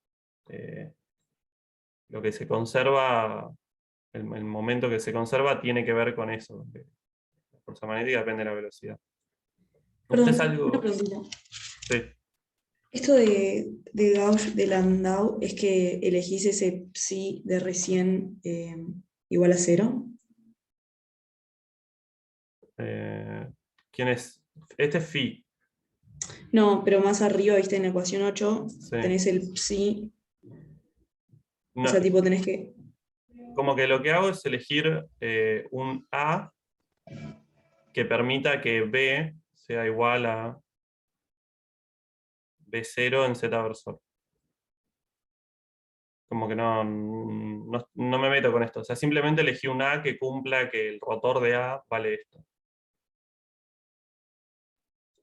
[SPEAKER 2] lo que se conserva, el momento que se conserva tiene que ver con eso. La fuerza magnética depende de la velocidad.
[SPEAKER 6] Perdón,
[SPEAKER 2] ¿Es algo?
[SPEAKER 6] una preguntita.
[SPEAKER 2] Sí.
[SPEAKER 6] Esto de Gauss, de Landau, es que elegís ese psi de recién igual a 0.
[SPEAKER 2] ¿Quién es? Este es phi.
[SPEAKER 6] No, pero más arriba, viste, en la ecuación 8,
[SPEAKER 2] Sí.
[SPEAKER 6] tenés el psi.
[SPEAKER 2] No,
[SPEAKER 6] O sea, tipo, tenés que...
[SPEAKER 2] como que lo que hago es elegir un A que permita que B sea igual a B0 en Z versor. Como que no me meto con esto. O sea, simplemente elegí un A que cumpla que el rotor de A vale esto.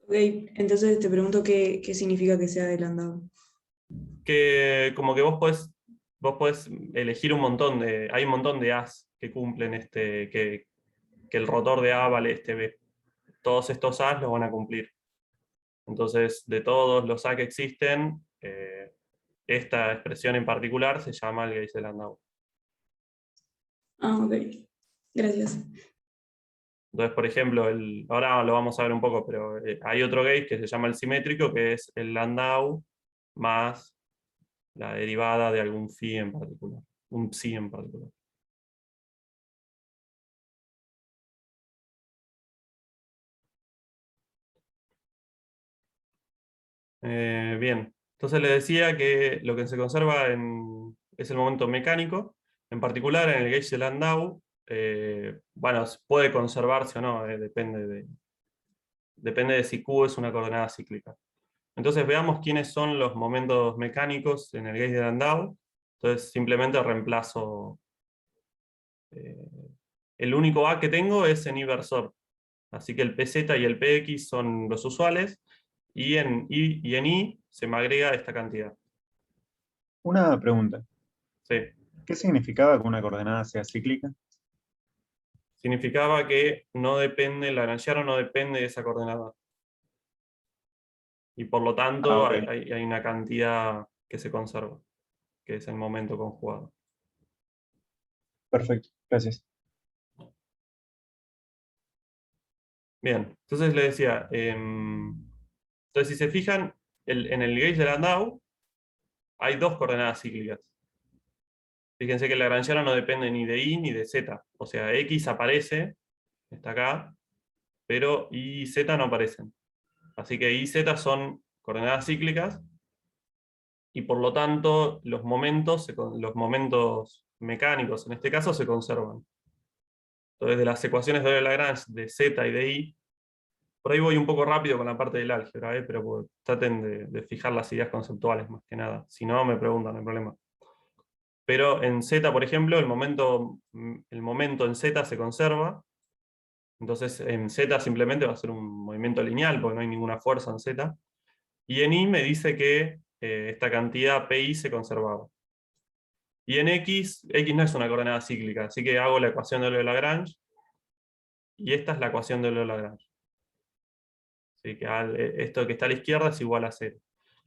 [SPEAKER 6] Ok, entonces te pregunto qué significa que sea de Landau.
[SPEAKER 2] Que como que vos podés elegir un montón de... Hay un montón de A's que cumplen que el rotor de A vale este B. Todos estos A's los van a cumplir. Entonces, de todos los A que existen, esta expresión en particular se llama el Gauss de Landau.
[SPEAKER 6] Ah, ok. Gracias.
[SPEAKER 2] Entonces, por ejemplo, ahora lo vamos a ver un poco, pero hay otro Gauss que se llama el simétrico, que es el Landau más la derivada de algún phi en particular, un psi en particular. Bien, entonces le decía que lo que se conserva es el momento mecánico, en particular en el Gauss de Landau. Bueno, puede conservarse o no, depende de si Q es una coordenada cíclica. Entonces veamos quiénes son los momentos mecánicos en el Gauss de Landau. Entonces simplemente reemplazo. El único A que tengo es en inversor. Así que el PZ y el PX son los usuales, y en I se me agrega esta cantidad.
[SPEAKER 13] Una pregunta.
[SPEAKER 2] Sí.
[SPEAKER 13] ¿Qué significaba que una coordenada sea cíclica?
[SPEAKER 2] Significaba que no depende, el lagrangiano no depende de esa coordenada. Y por lo tanto
[SPEAKER 13] ok.
[SPEAKER 2] hay una cantidad que se conserva, que es el momento conjugado.
[SPEAKER 13] Perfecto, gracias.
[SPEAKER 2] Bien, entonces le decía, entonces si se fijan, en el Gauss de Landau hay dos coordenadas cíclicas. Fíjense que el lagrangiano no depende ni de I ni de Z. O sea, X aparece, está acá, pero Y y Z no aparecen. Así que Y y Z son coordenadas cíclicas, y por lo tanto los momentos mecánicos en este caso se conservan. Entonces de las ecuaciones de Euler-Lagrange de Z y de I, por ahí voy un poco rápido con la parte del álgebra, pero traten de fijar las ideas conceptuales más que nada. Si no, me preguntan, no hay problema. Pero en Z, por ejemplo, el momento en Z se conserva, Entonces en Z simplemente va a ser un movimiento lineal, porque no hay ninguna fuerza en Z. Y en Y me dice que esta cantidad PI se conservaba. Y en X no es una coordenada cíclica, así que hago la ecuación de Euler de Lagrange, y esta es la ecuación de Euler de Lagrange. Así que esto que está a la izquierda es igual a 0.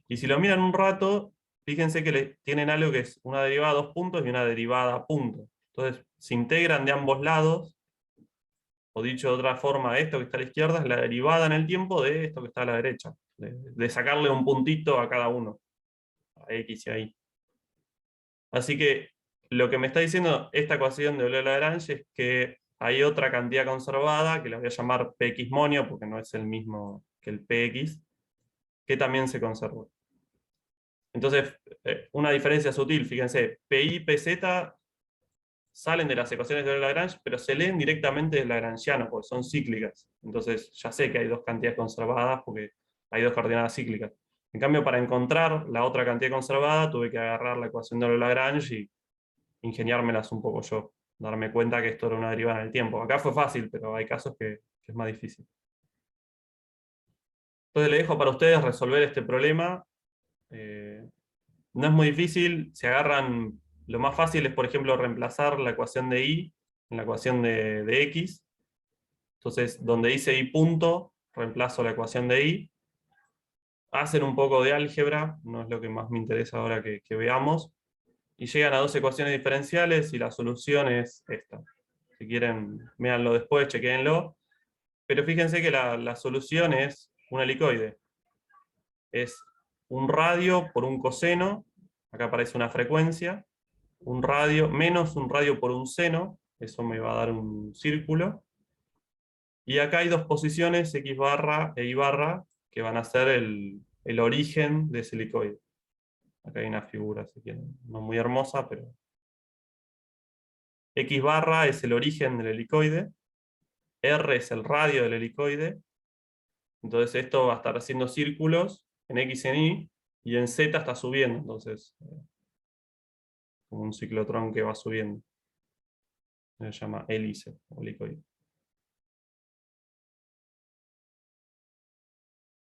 [SPEAKER 2] Y si lo miran un rato, fíjense que tienen algo que es una derivada a 2 puntos y una derivada a punto. Entonces, se integran de ambos lados, o dicho de otra forma, esto que está a la izquierda es la derivada en el tiempo de esto que está a la derecha, de sacarle un puntito a cada uno, a X y a Y. Así que lo que me está diciendo esta ecuación de Euler de Lagrange es que hay otra cantidad conservada, que la voy a llamar Px monio, porque no es el mismo que el Px, que también se conservó. Entonces, una diferencia sutil, fíjense, Pi y Pz salen de las ecuaciones de Euler de Lagrange, pero se leen directamente del lagrangiano, porque son cíclicas. Entonces, ya sé que hay dos cantidades conservadas, porque hay dos coordenadas cíclicas. En cambio, para encontrar la otra cantidad conservada, tuve que agarrar la ecuación de Euler de Lagrange y ingeniármelas un poco yo, darme cuenta que esto era una derivada en el tiempo. Acá fue fácil, pero hay casos que es más difícil. Entonces le dejo para ustedes resolver este problema. No es muy difícil, se agarran, lo más fácil es, por ejemplo, reemplazar la ecuación de Y en la ecuación de X. Entonces, donde dice Y punto, reemplazo la ecuación de Y. Hacen un poco de álgebra, no es lo que más me interesa ahora que veamos. Y llegan a dos ecuaciones diferenciales y la solución es esta. Si quieren, véanlo después, chequéenlo. Pero fíjense que la solución es un helicoide. Es un radio por un coseno, acá aparece una frecuencia, un radio menos un radio por un seno, eso me va a dar un círculo. Y acá hay dos posiciones, X barra e Y barra, que van a ser el origen de ese helicoide. Acá hay una figura, si quieren, no muy hermosa, pero X barra es el origen del helicoide, R es el radio del helicoide, entonces esto va a estar haciendo círculos en X y en Y en Z está subiendo, entonces, como un ciclotrón que va subiendo. Se llama hélice o helicoide.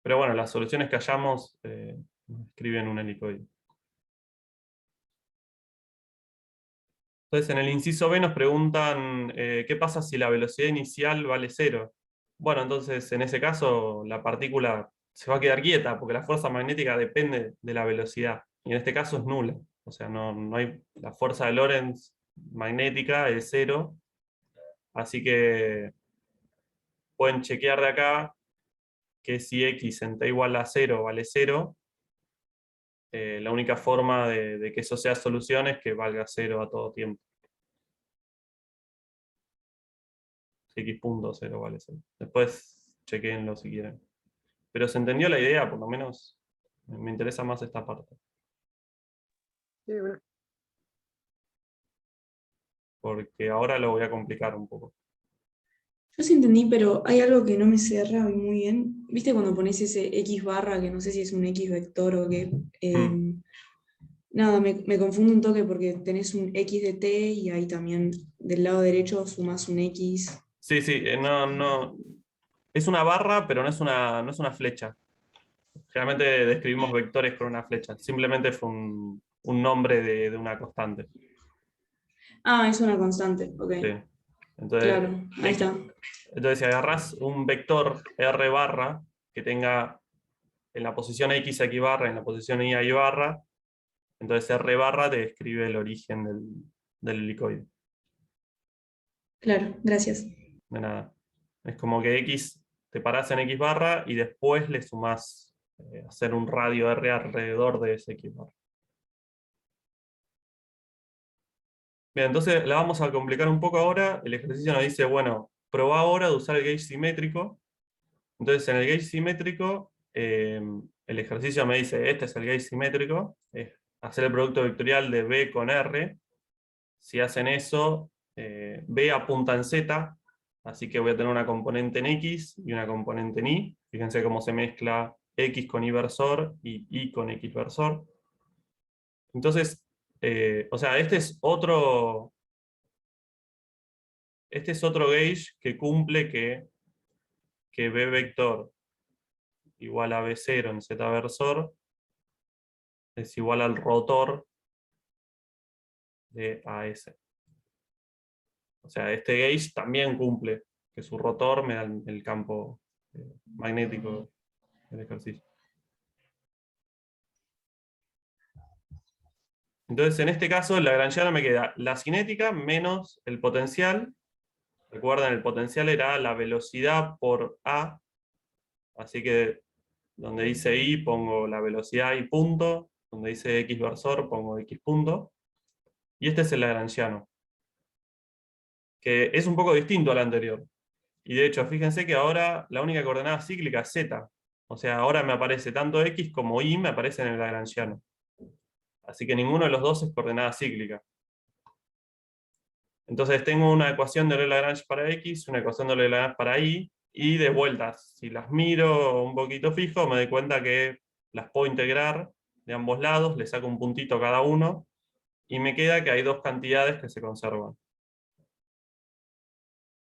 [SPEAKER 2] Pero bueno, las soluciones que hallamos escriben un helicoide. Entonces, en el inciso B nos preguntan ¿qué pasa si la velocidad inicial vale 0? Bueno, entonces en ese caso la partícula se va a quedar quieta porque la fuerza magnética depende de la velocidad. Y en este caso es nula. O sea, no hay, la fuerza de Lorentz magnética es 0. Así que pueden chequear de acá que si x en t igual a 0 vale 0, la única forma de que eso sea solución es que valga 0 a todo tiempo. X punto 0 vale 0. Después chequenlo si quieren. Pero se entendió la idea, por lo menos me interesa más esta parte.
[SPEAKER 12] Sí, bueno.
[SPEAKER 2] Porque ahora lo voy a complicar un poco.
[SPEAKER 6] Yo sí entendí, pero hay algo que no me cierra muy bien. ¿Viste cuando pones ese X barra, que no sé si es un X vector o qué? Nada, me confundo un toque porque tenés un X de t y ahí también del lado derecho sumás un X.
[SPEAKER 2] Sí, no. Es una barra, pero no es una flecha. Generalmente describimos vectores con una flecha. Simplemente fue un nombre de una constante.
[SPEAKER 6] Ah, es una constante, ok.
[SPEAKER 2] Sí. Entonces,
[SPEAKER 6] Claro, ahí está.
[SPEAKER 2] Entonces, si agarras un vector R barra que tenga en la posición X barra, en la posición Y barra, entonces R barra te describe el origen del helicoide.
[SPEAKER 6] Claro, gracias.
[SPEAKER 2] De nada. Es como que X te parás en X barra y después le sumás hacer un radio R alrededor de ese X barra. Bien, entonces la vamos a complicar un poco ahora. El ejercicio nos dice, bueno, probá ahora de usar el gauge simétrico. Entonces en el gauge simétrico, el ejercicio me dice, este es el gauge simétrico, es hacer el producto vectorial de B con R. Si hacen eso, B apunta en Z, así que voy a tener una componente en X y una componente en Y. Fíjense cómo se mezcla X con Y versor y Y con X versor. Entonces, o sea, este es otro este es otro gauge que cumple que B vector igual a B0 en Z versor es igual al rotor de AS. O sea, este gauge también cumple que su rotor me da el campo magnético del ejercicio. Entonces, en este caso, el lagrangiano me queda la cinética menos el potencial. Recuerden, el potencial era la velocidad por A. Así que donde dice I pongo la velocidad y punto. Donde dice X versor pongo X punto. Y este es el lagrangiano, que es un poco distinto al anterior. Y de hecho, fíjense que ahora la única coordenada cíclica es Z. O sea, ahora me aparece tanto X como Y me aparecen en el lagrangiano. Así que ninguno de los dos es coordenada cíclica. Entonces tengo una ecuación de Euler-Lagrange para X, una ecuación de Euler-Lagrange para Y, y de vueltas, si las miro un poquito fijo, me doy cuenta que las puedo integrar de ambos lados, le saco un puntito a cada uno, y me queda que hay dos cantidades que se conservan.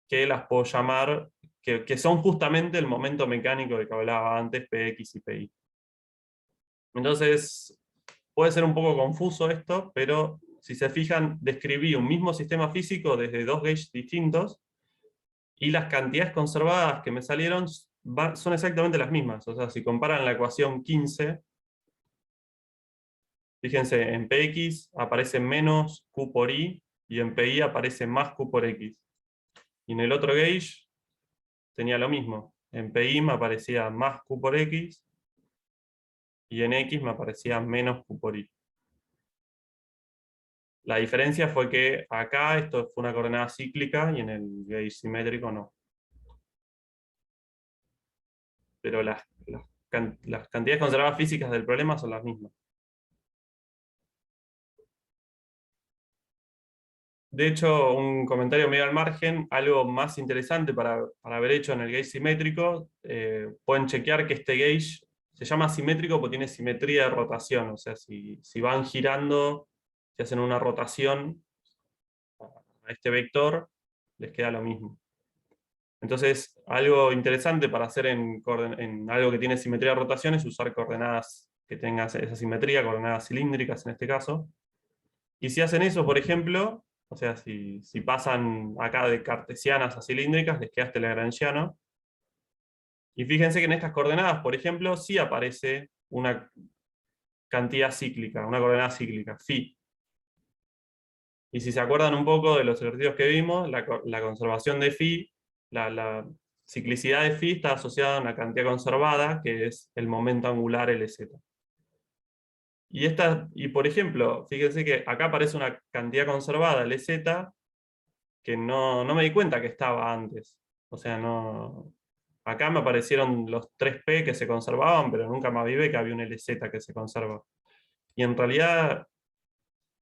[SPEAKER 2] Que las puedo llamar, que son justamente el momento mecánico de que hablaba antes, Px y Pi. Entonces, puede ser un poco confuso esto, pero si se fijan, describí un mismo sistema físico desde dos gauges distintos, y las cantidades conservadas que me salieron son exactamente las mismas. O sea, si comparan la ecuación 15, fíjense, en Px aparece menos Q por I, y en Pi aparece más Q por X. Y en el otro gauge tenía lo mismo. En Pi me aparecía más Q por X, y en X me aparecía menos Q por Y. La diferencia fue que acá esto fue una coordenada cíclica y en el gauge simétrico no. Pero las cantidades conservadas físicas del problema son las mismas. De hecho, un comentario medio al margen, algo más interesante para haber hecho en el gauge simétrico, pueden chequear que este gauge se llama simétrico porque tiene simetría de rotación. O sea, si van girando, si hacen una rotación a este vector, les queda lo mismo. Entonces, algo interesante para hacer en algo que tiene simetría de rotación es usar coordenadas que tengan esa simetría, coordenadas cilíndricas en este caso. Y si hacen eso, por ejemplo, o sea, si pasan acá de cartesianas a cilíndricas, les queda este lagrangiano. Y fíjense que en estas coordenadas, por ejemplo, sí aparece una cantidad cíclica, una coordenada cíclica, phi. Y si se acuerdan un poco de los ejercicios que vimos, la conservación de phi, la ciclicidad de phi está asociada a una cantidad conservada, que es el momento angular LZ. Y por ejemplo, fíjense que acá aparece una cantidad conservada, LZ, que no me di cuenta que estaba antes. O sea, acá me aparecieron los 3P que se conservaban, pero nunca me avivé que había un LZ que se conserva. Y en realidad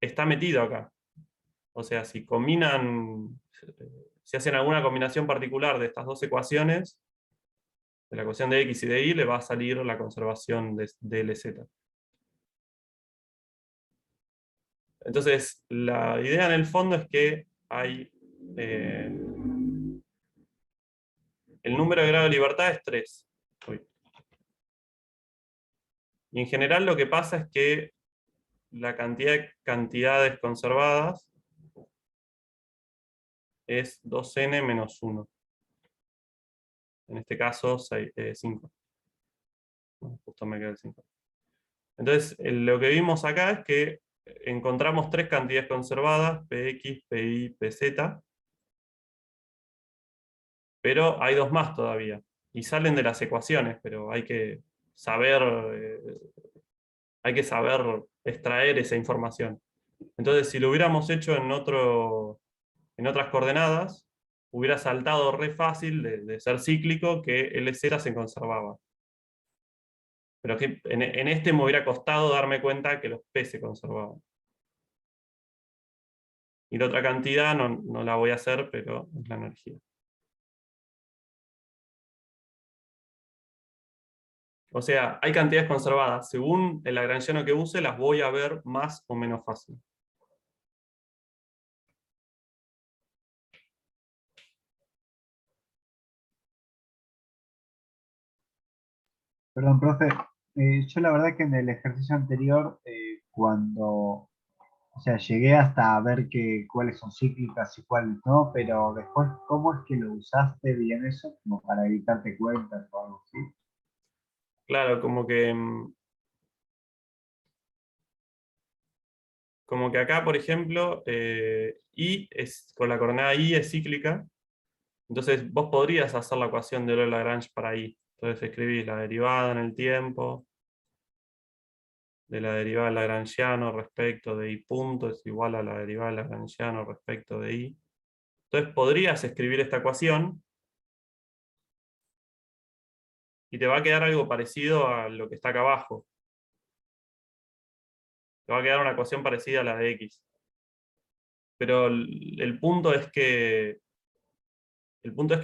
[SPEAKER 2] está metido acá. O sea, si hacen alguna combinación particular de estas dos ecuaciones, de la ecuación de X y de Y, le va a salir la conservación de LZ. Entonces, la idea en el fondo es que hay el número de grado de libertad es 3. Y en general lo que pasa es que la cantidad de cantidades conservadas es 2n menos 1. En este caso, 5. Bueno, justo me queda el 5. Entonces, lo que vimos acá es que encontramos tres cantidades conservadas, Px, Pi, Pz, pero hay dos más todavía, y salen de las ecuaciones, pero hay que saber extraer esa información. Entonces, si lo hubiéramos hecho en otras coordenadas, hubiera saltado re fácil de ser cíclico que LZ se conservaba. Pero que en este me hubiera costado darme cuenta que los P se conservaban. Y la otra cantidad no la voy a hacer, pero es la energía. O sea, hay cantidades conservadas. Según el lagrangiano que use, las voy a ver más o menos fácil.
[SPEAKER 4] Perdón, profe. Yo la verdad que en el ejercicio anterior, cuando, o sea, llegué hasta ver cuáles son cíclicas y cuáles no, pero después, ¿cómo es que lo usaste bien eso? Como para evitarte cuentas o algo así.
[SPEAKER 2] Claro, como que acá, por ejemplo, con la coordenada I es cíclica, entonces vos podrías hacer la ecuación de Euler-Lagrange para I. Entonces escribís la derivada en el tiempo de la derivada del lagrangiano respecto de I punto es igual a la derivada del lagrangiano respecto de I. Entonces podrías escribir esta ecuación y te va a quedar algo parecido a lo que está acá abajo. Te va a quedar una ecuación parecida a la de X. Pero el punto es que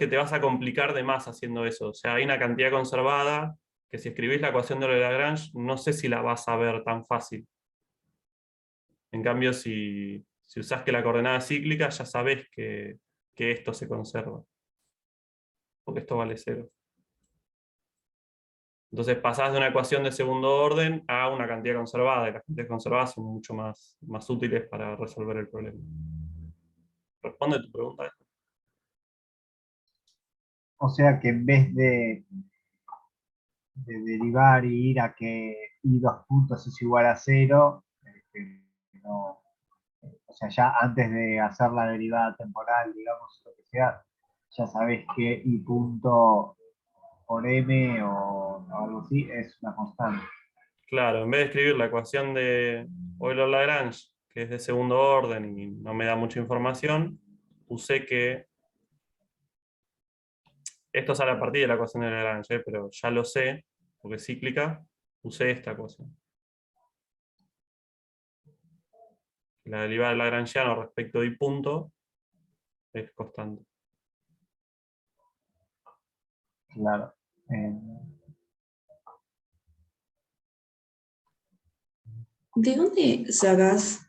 [SPEAKER 2] te vas a complicar de más haciendo eso. O sea, hay una cantidad conservada que si escribís la ecuación de Lagrange, no sé si la vas a ver tan fácil. En cambio, si usás que la coordenada es cíclica, ya sabés que esto se conserva. Porque esto vale 0. Entonces pasás de una ecuación de segundo orden a una cantidad conservada, y las cantidades conservadas son mucho más útiles para resolver el problema. ¿Responde tu pregunta?
[SPEAKER 4] O sea que en vez de derivar y ir a que I 2 puntos es igual a 0, no, o sea, ya antes de hacer la derivada temporal, digamos, lo que sea, ya sabes que I punto por M o algo así es una constante.
[SPEAKER 2] Claro, en vez de escribir la ecuación de Euler-Lagrange, que es de segundo orden y no me da mucha información, usé que esto sale a partir de la ecuación de Lagrange, pero ya lo sé, porque es cíclica, usé esta ecuación. La derivada del lagrangiano respecto de I punto es constante.
[SPEAKER 4] Claro.
[SPEAKER 6] ¿De dónde sacas?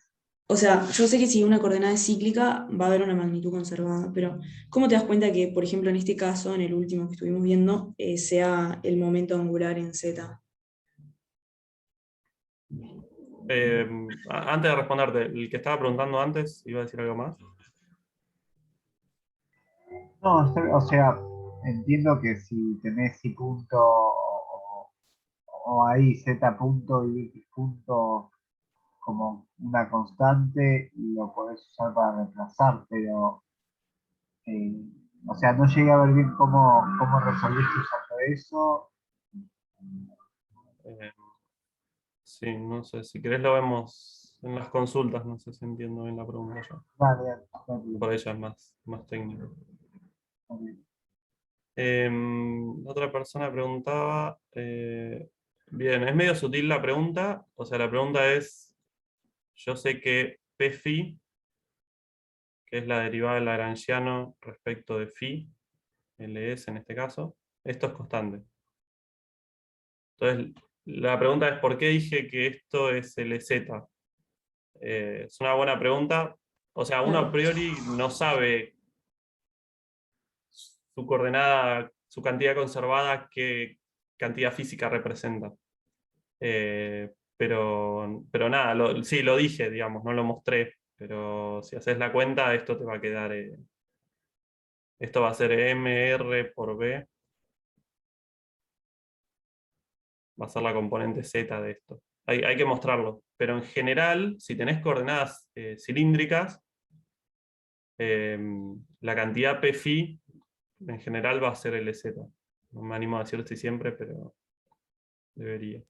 [SPEAKER 6] O sea, yo sé que si una coordenada es cíclica va a haber una magnitud conservada, pero ¿cómo te das cuenta que, por ejemplo, en este caso, en el último que estuvimos viendo, sea el momento angular en Z?
[SPEAKER 2] Antes de responderte, el que estaba preguntando antes, ¿iba a decir algo más?
[SPEAKER 4] No, o sea, entiendo que si tenés I punto o ahí Z punto y X punto como una constante y lo podés usar para reemplazar, pero eh, o sea, no llegué a ver bien cómo resolviste usando eso.
[SPEAKER 2] Eh, sí, no sé, si querés lo vemos en las consultas, no sé si entiendo bien la pregunta ya.
[SPEAKER 4] Vale, vale.
[SPEAKER 2] Por ella es más técnico.
[SPEAKER 4] Vale.
[SPEAKER 2] Otra persona preguntaba, bien, es medio sutil la pregunta, o sea, la pregunta es, yo sé que Pφ, que es la derivada del lagrangiano respecto de φ, Ls en este caso, esto es constante. Entonces, la pregunta es, ¿por qué dije que esto es Lz? Es una buena pregunta, o sea, uno a priori no sabe su coordenada, su cantidad conservada, qué cantidad física representa. Pero nada, sí, lo dije, digamos, no lo mostré, pero si haces la cuenta, esto te va a quedar, esto va a ser MR por B, va a ser la componente Z de esto. Hay que mostrarlo, pero en general, si tenés coordenadas cilíndricas, la cantidad Pφ en general va a ser LZ. No me animo a decirlo siempre, pero debería.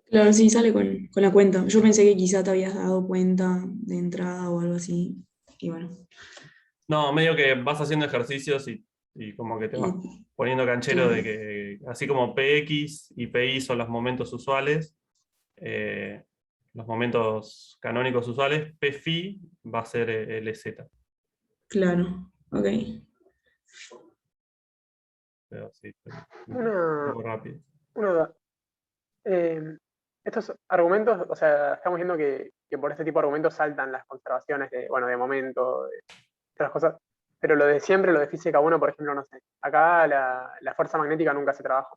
[SPEAKER 6] Claro, sí, sale con la cuenta. Yo pensé que quizá te habías dado cuenta de entrada o algo así. Y bueno.
[SPEAKER 2] No, medio que vas haciendo ejercicios y como que te vas poniendo canchero de que, así como Px y Pi son los momentos usuales, los momentos canónicos usuales, Pφ va a ser LZ.
[SPEAKER 6] Claro, ok.
[SPEAKER 2] Pero sí, un
[SPEAKER 12] Una,
[SPEAKER 2] poco rápido.
[SPEAKER 12] una duda. Estos argumentos, o sea, estamos viendo que por este tipo de argumentos saltan las conservaciones de, bueno, de momento, de otras cosas, pero lo de siempre, lo de física 1, por ejemplo, no sé. Acá la fuerza magnética nunca se trabaja.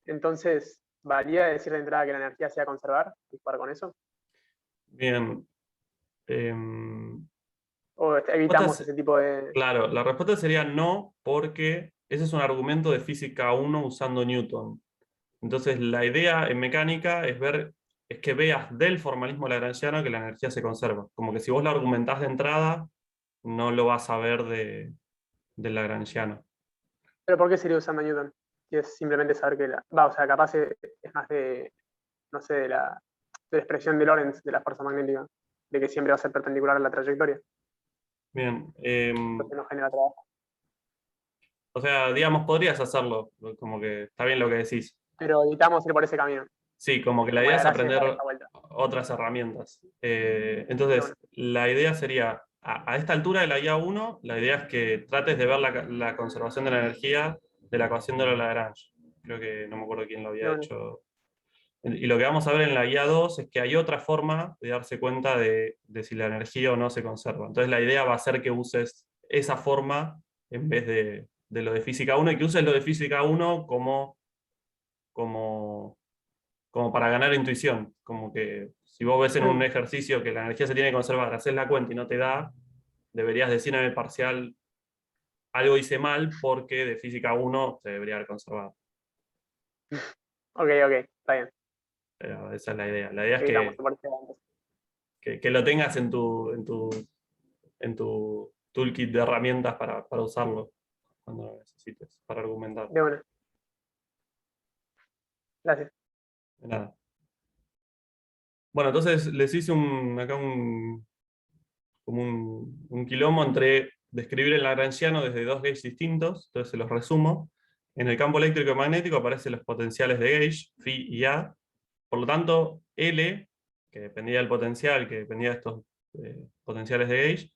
[SPEAKER 12] Entonces, ¿valía decir de entrada que la energía se va a conservar y jugar con eso?
[SPEAKER 2] Bien.
[SPEAKER 12] ¿O evitamos
[SPEAKER 2] Respuesta
[SPEAKER 12] ese tipo de...?
[SPEAKER 2] Claro, la respuesta sería no, porque ese es un argumento de física 1 usando Newton. Entonces, la idea en mecánica es que veas del formalismo lagrangiano que la energía se conserva. Como que si vos lo argumentás de entrada, no lo vas a ver del lagrangiano.
[SPEAKER 12] ¿Pero por qué sería usando Newton? Si es simplemente saber que o sea, capaz es más de, no sé, de la expresión de Lorentz de la fuerza magnética, de que siempre va a ser perpendicular a la trayectoria.
[SPEAKER 2] Bien.
[SPEAKER 12] Entonces no genera trabajo.
[SPEAKER 2] O sea, digamos, podrías hacerlo, como que está bien lo que decís.
[SPEAKER 12] Pero evitamos ir por ese camino.
[SPEAKER 2] Sí, como que la
[SPEAKER 12] Como
[SPEAKER 2] idea
[SPEAKER 12] la
[SPEAKER 2] es
[SPEAKER 12] gracia de dar
[SPEAKER 2] aprender
[SPEAKER 12] esta vuelta.
[SPEAKER 2] otras herramientas. Entonces, la idea sería, a esta altura de la IA 1, la idea es que trates de ver la conservación de la energía de la ecuación de la Lagrange. Creo que no me acuerdo quién lo había hecho. Y lo que vamos a ver en la IA 2 es que hay otra forma de darse cuenta de si la energía o no se conserva. Entonces la idea va a ser que uses esa forma en vez de lo de física 1 y que uses lo de física 1 como para ganar intuición. Como que si vos ves en un ejercicio que la energía se tiene que conservar, haces la cuenta y no te da, deberías decir en el parcial algo hice mal porque de física 1 se debería haber conservado.
[SPEAKER 12] Ok, está bien.
[SPEAKER 2] Pero esa es la idea. La idea es
[SPEAKER 12] Evitamos por ese lado.
[SPEAKER 2] que lo tengas en tu toolkit de herramientas para usarlo cuando lo necesites, para argumentar.
[SPEAKER 12] De una. Gracias.
[SPEAKER 2] De nada. Bueno, entonces les hice acá como un quilombo entre describir el lagrangiano desde dos gauges distintos, entonces se los resumo. En el campo eléctrico y magnético aparecen los potenciales de gauge, phi y A. Por lo tanto, L, que dependía del potencial, que dependía de estos potenciales de gauge,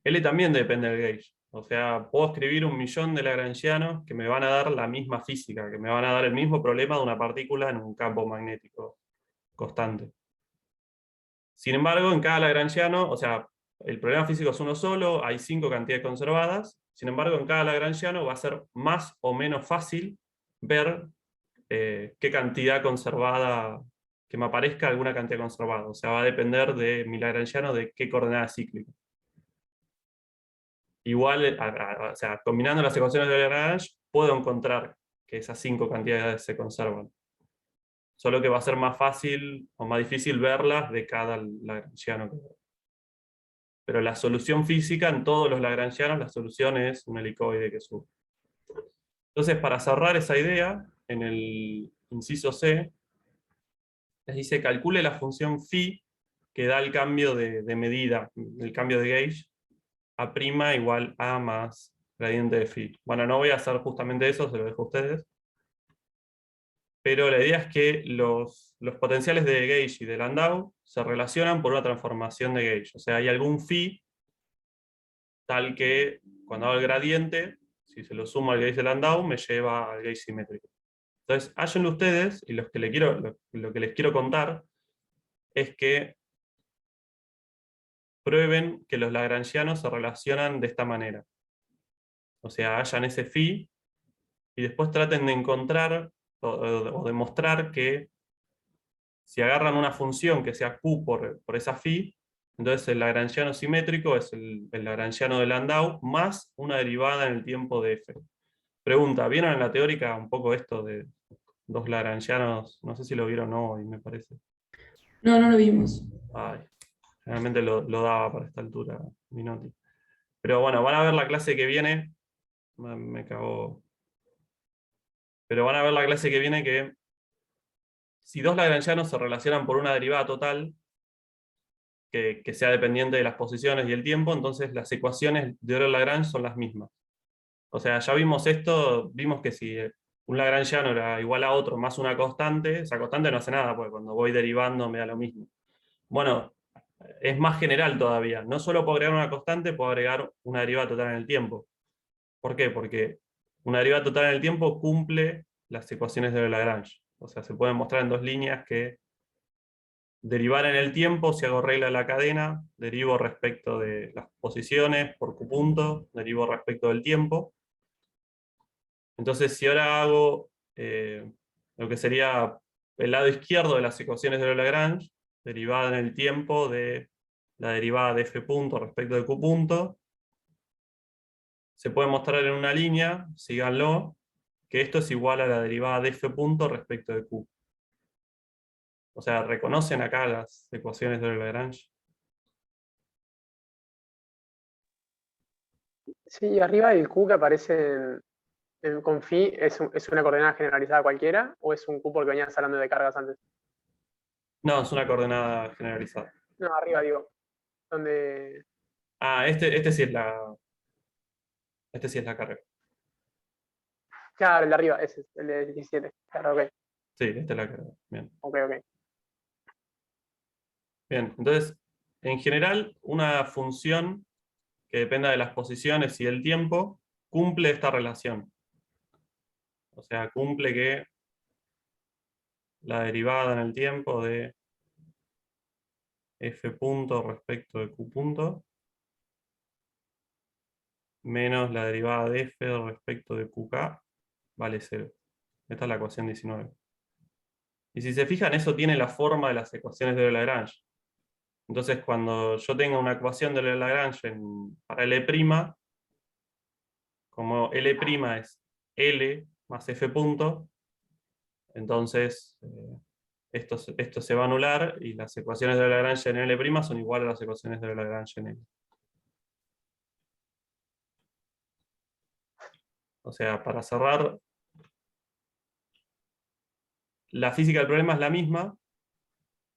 [SPEAKER 2] L también depende del gauge. O sea, puedo escribir 1.000.000 de lagrangianos que me van a dar la misma física, que me van a dar el mismo problema de una partícula en un campo magnético constante. Sin embargo, en cada lagrangiano, o sea, el problema físico es uno solo, hay 5 cantidades conservadas. Sin embargo, en cada lagrangiano va a ser más o menos fácil ver qué cantidad conservada, que me aparezca alguna cantidad conservada. O sea, va a depender de mi lagrangiano de qué coordenada cíclica. Igual, o sea, combinando las ecuaciones de Lagrange, puedo encontrar que esas 5 cantidades se conservan. Solo que va a ser más fácil o más difícil verlas de cada lagrangiano. Pero la solución física en todos los lagrangianos, la solución es un helicoide que sube. Entonces, para cerrar esa idea, en el inciso C, les dice calcule la función phi que da el cambio de medida, el cambio de gauge, A' igual A más gradiente de phi. Bueno, no voy a hacer justamente eso, se lo dejo a ustedes. Pero la idea es que los potenciales de gauge y de Landau se relacionan por una transformación de gauge. O sea, hay algún phi tal que cuando hago el gradiente, si se lo sumo al gauge de Landau, me lleva al gauge simétrico. Entonces, hállenlo ustedes, y lo que les quiero contar es que prueben que los lagrangianos se relacionan de esta manera. O sea, hallan ese phi, y después traten de encontrar o demostrar que si agarran una función que sea Q por esa phi, entonces el lagrangiano simétrico es el lagrangiano de Landau más una derivada en el tiempo de f. Pregunta, ¿vieron en la teórica un poco esto de dos lagrangianos? No sé si lo vieron hoy, me parece.
[SPEAKER 6] No, no lo vimos.
[SPEAKER 2] Ay, realmente lo daba para esta altura, Minotti. Pero bueno, van a ver la clase que viene. Me cagó. Pero van a ver la clase que viene que si dos lagrangianos se relacionan por una derivada total, que sea dependiente de las posiciones y el tiempo, entonces las ecuaciones de Euler-Lagrange son las mismas. O sea, ya vimos esto, vimos que si un lagrangiano era igual a otro más una constante, esa constante no hace nada, porque cuando voy derivando me da lo mismo. Bueno, es más general todavía. No solo puedo agregar una constante, puedo agregar una derivada total en el tiempo. ¿Por qué? Porque una derivada total en el tiempo cumple las ecuaciones de Lagrange. O sea, se pueden mostrar en dos líneas que derivar en el tiempo, si hago regla de la cadena, derivo respecto de las posiciones por Q punto, derivo respecto del tiempo. Entonces, si ahora hago lo que sería el lado izquierdo de las ecuaciones de Lagrange, derivada en el tiempo de la derivada de f punto respecto de q punto, se puede mostrar en una línea, síganlo, que esto es igual a la derivada de f punto respecto de q. O sea, ¿reconocen acá las ecuaciones de Lagrange?
[SPEAKER 12] Sí, y arriba el Q que aparece con phi, ¿es una coordenada generalizada cualquiera o es un Q porque venías hablando de cargas antes?
[SPEAKER 2] No, es una coordenada generalizada.
[SPEAKER 12] No, arriba digo, donde...
[SPEAKER 2] Ah, este sí es la carga.
[SPEAKER 12] Claro, el de arriba, ese es el de 17. Claro, ok.
[SPEAKER 2] Sí, esta es la carga. Bien.
[SPEAKER 12] Ok, ok.
[SPEAKER 2] Bien, entonces, en general, una función que dependa de las posiciones y el tiempo cumple esta relación. O sea, cumple que la derivada en el tiempo de f punto respecto de q punto menos la derivada de f respecto de qk vale 0. Esta es la ecuación 19. Y si se fijan, eso tiene la forma de las ecuaciones de Lagrange. Entonces, cuando yo tenga una ecuación de Lagrange para L', como L' es L más f punto, entonces esto se va a anular y las ecuaciones de Lagrange en L' son iguales a las ecuaciones de Lagrange en L. O sea, para cerrar, la física del problema es la misma.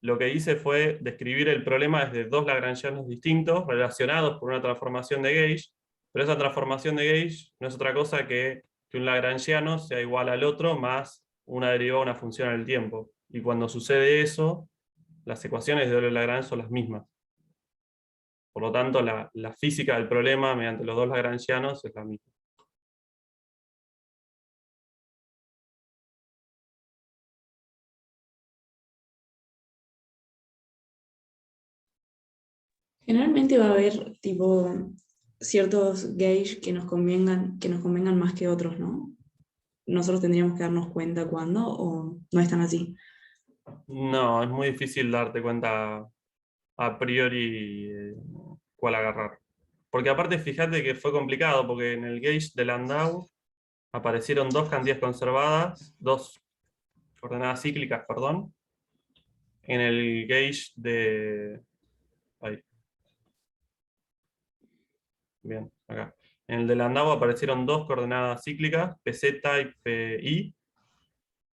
[SPEAKER 2] Lo que hice fue describir el problema desde dos lagrangianos distintos, relacionados por una transformación de gauge, pero esa transformación de gauge no es otra cosa que un lagrangiano sea igual al otro más una derivada de una función en el tiempo. Y cuando sucede eso, las ecuaciones de Euler Lagrange son las mismas. Por lo tanto, la física del problema mediante los dos lagrangianos es la misma.
[SPEAKER 6] Generalmente va a haber tipo ciertos gauge que nos convengan más que otros, ¿no? Nosotros tendríamos que darnos cuenta cuándo o no es tan así.
[SPEAKER 2] No, es muy difícil darte cuenta a priori cuál agarrar. Porque aparte fíjate que fue complicado, porque en el gauge de Landau aparecieron dos cantidades conservadas, dos coordenadas cíclicas, perdón. En el gauge de... Ahí. Bien, acá. En el de Landau aparecieron dos coordenadas cíclicas, PZ y PI.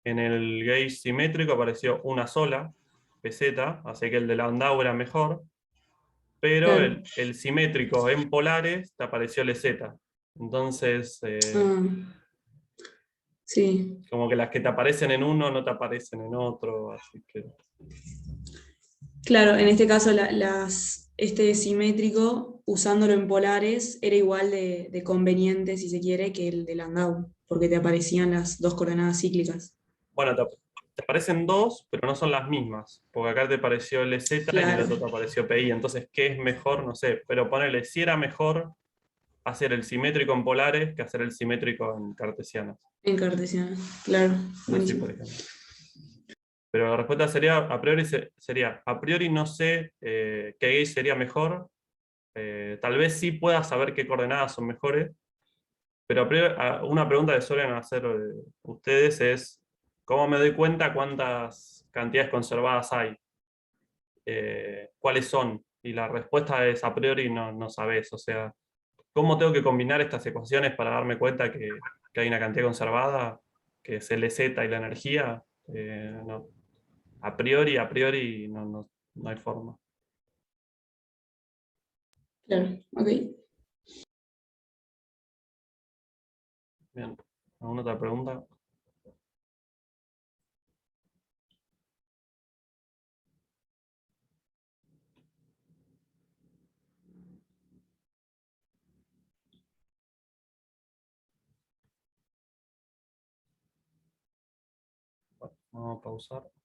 [SPEAKER 2] En el gauge simétrico apareció una sola, PZ, así que el de Landau era mejor. Pero
[SPEAKER 6] Claro.
[SPEAKER 2] el simétrico en polares te apareció LZ. Entonces,
[SPEAKER 6] Sí.
[SPEAKER 2] como que las que te aparecen en uno no te aparecen en otro, así que...
[SPEAKER 6] Claro, en este caso este simétrico, usándolo en polares, era igual de conveniente, si se quiere, que el de Landau, porque te aparecían las dos coordenadas cíclicas.
[SPEAKER 2] Bueno, te aparecen dos, pero no son las mismas, porque acá te apareció LZ y en el
[SPEAKER 6] Claro.
[SPEAKER 2] otro te apareció PI, entonces, ¿qué es mejor? No sé, pero ponele, si era mejor hacer el simétrico en polares que hacer el simétrico en cartesianas.
[SPEAKER 6] En cartesiano, claro.
[SPEAKER 2] Así,
[SPEAKER 6] Buenísimo.
[SPEAKER 2] por ejemplo. Pero la respuesta sería, a priori no sé qué gauge sería mejor. Tal vez sí pueda saber qué coordenadas son mejores, pero a priori, una pregunta que suelen hacer ustedes es, ¿cómo me doy cuenta cuántas cantidades conservadas hay? ¿Cuáles son? Y la respuesta es, a priori no sabes. O sea, ¿cómo tengo que combinar estas ecuaciones para darme cuenta que hay una cantidad conservada, que es LZ y la energía? No. A priori no hay forma.
[SPEAKER 6] Claro, ok.
[SPEAKER 2] Bien, ¿alguna otra pregunta? Bueno, vamos a pausar.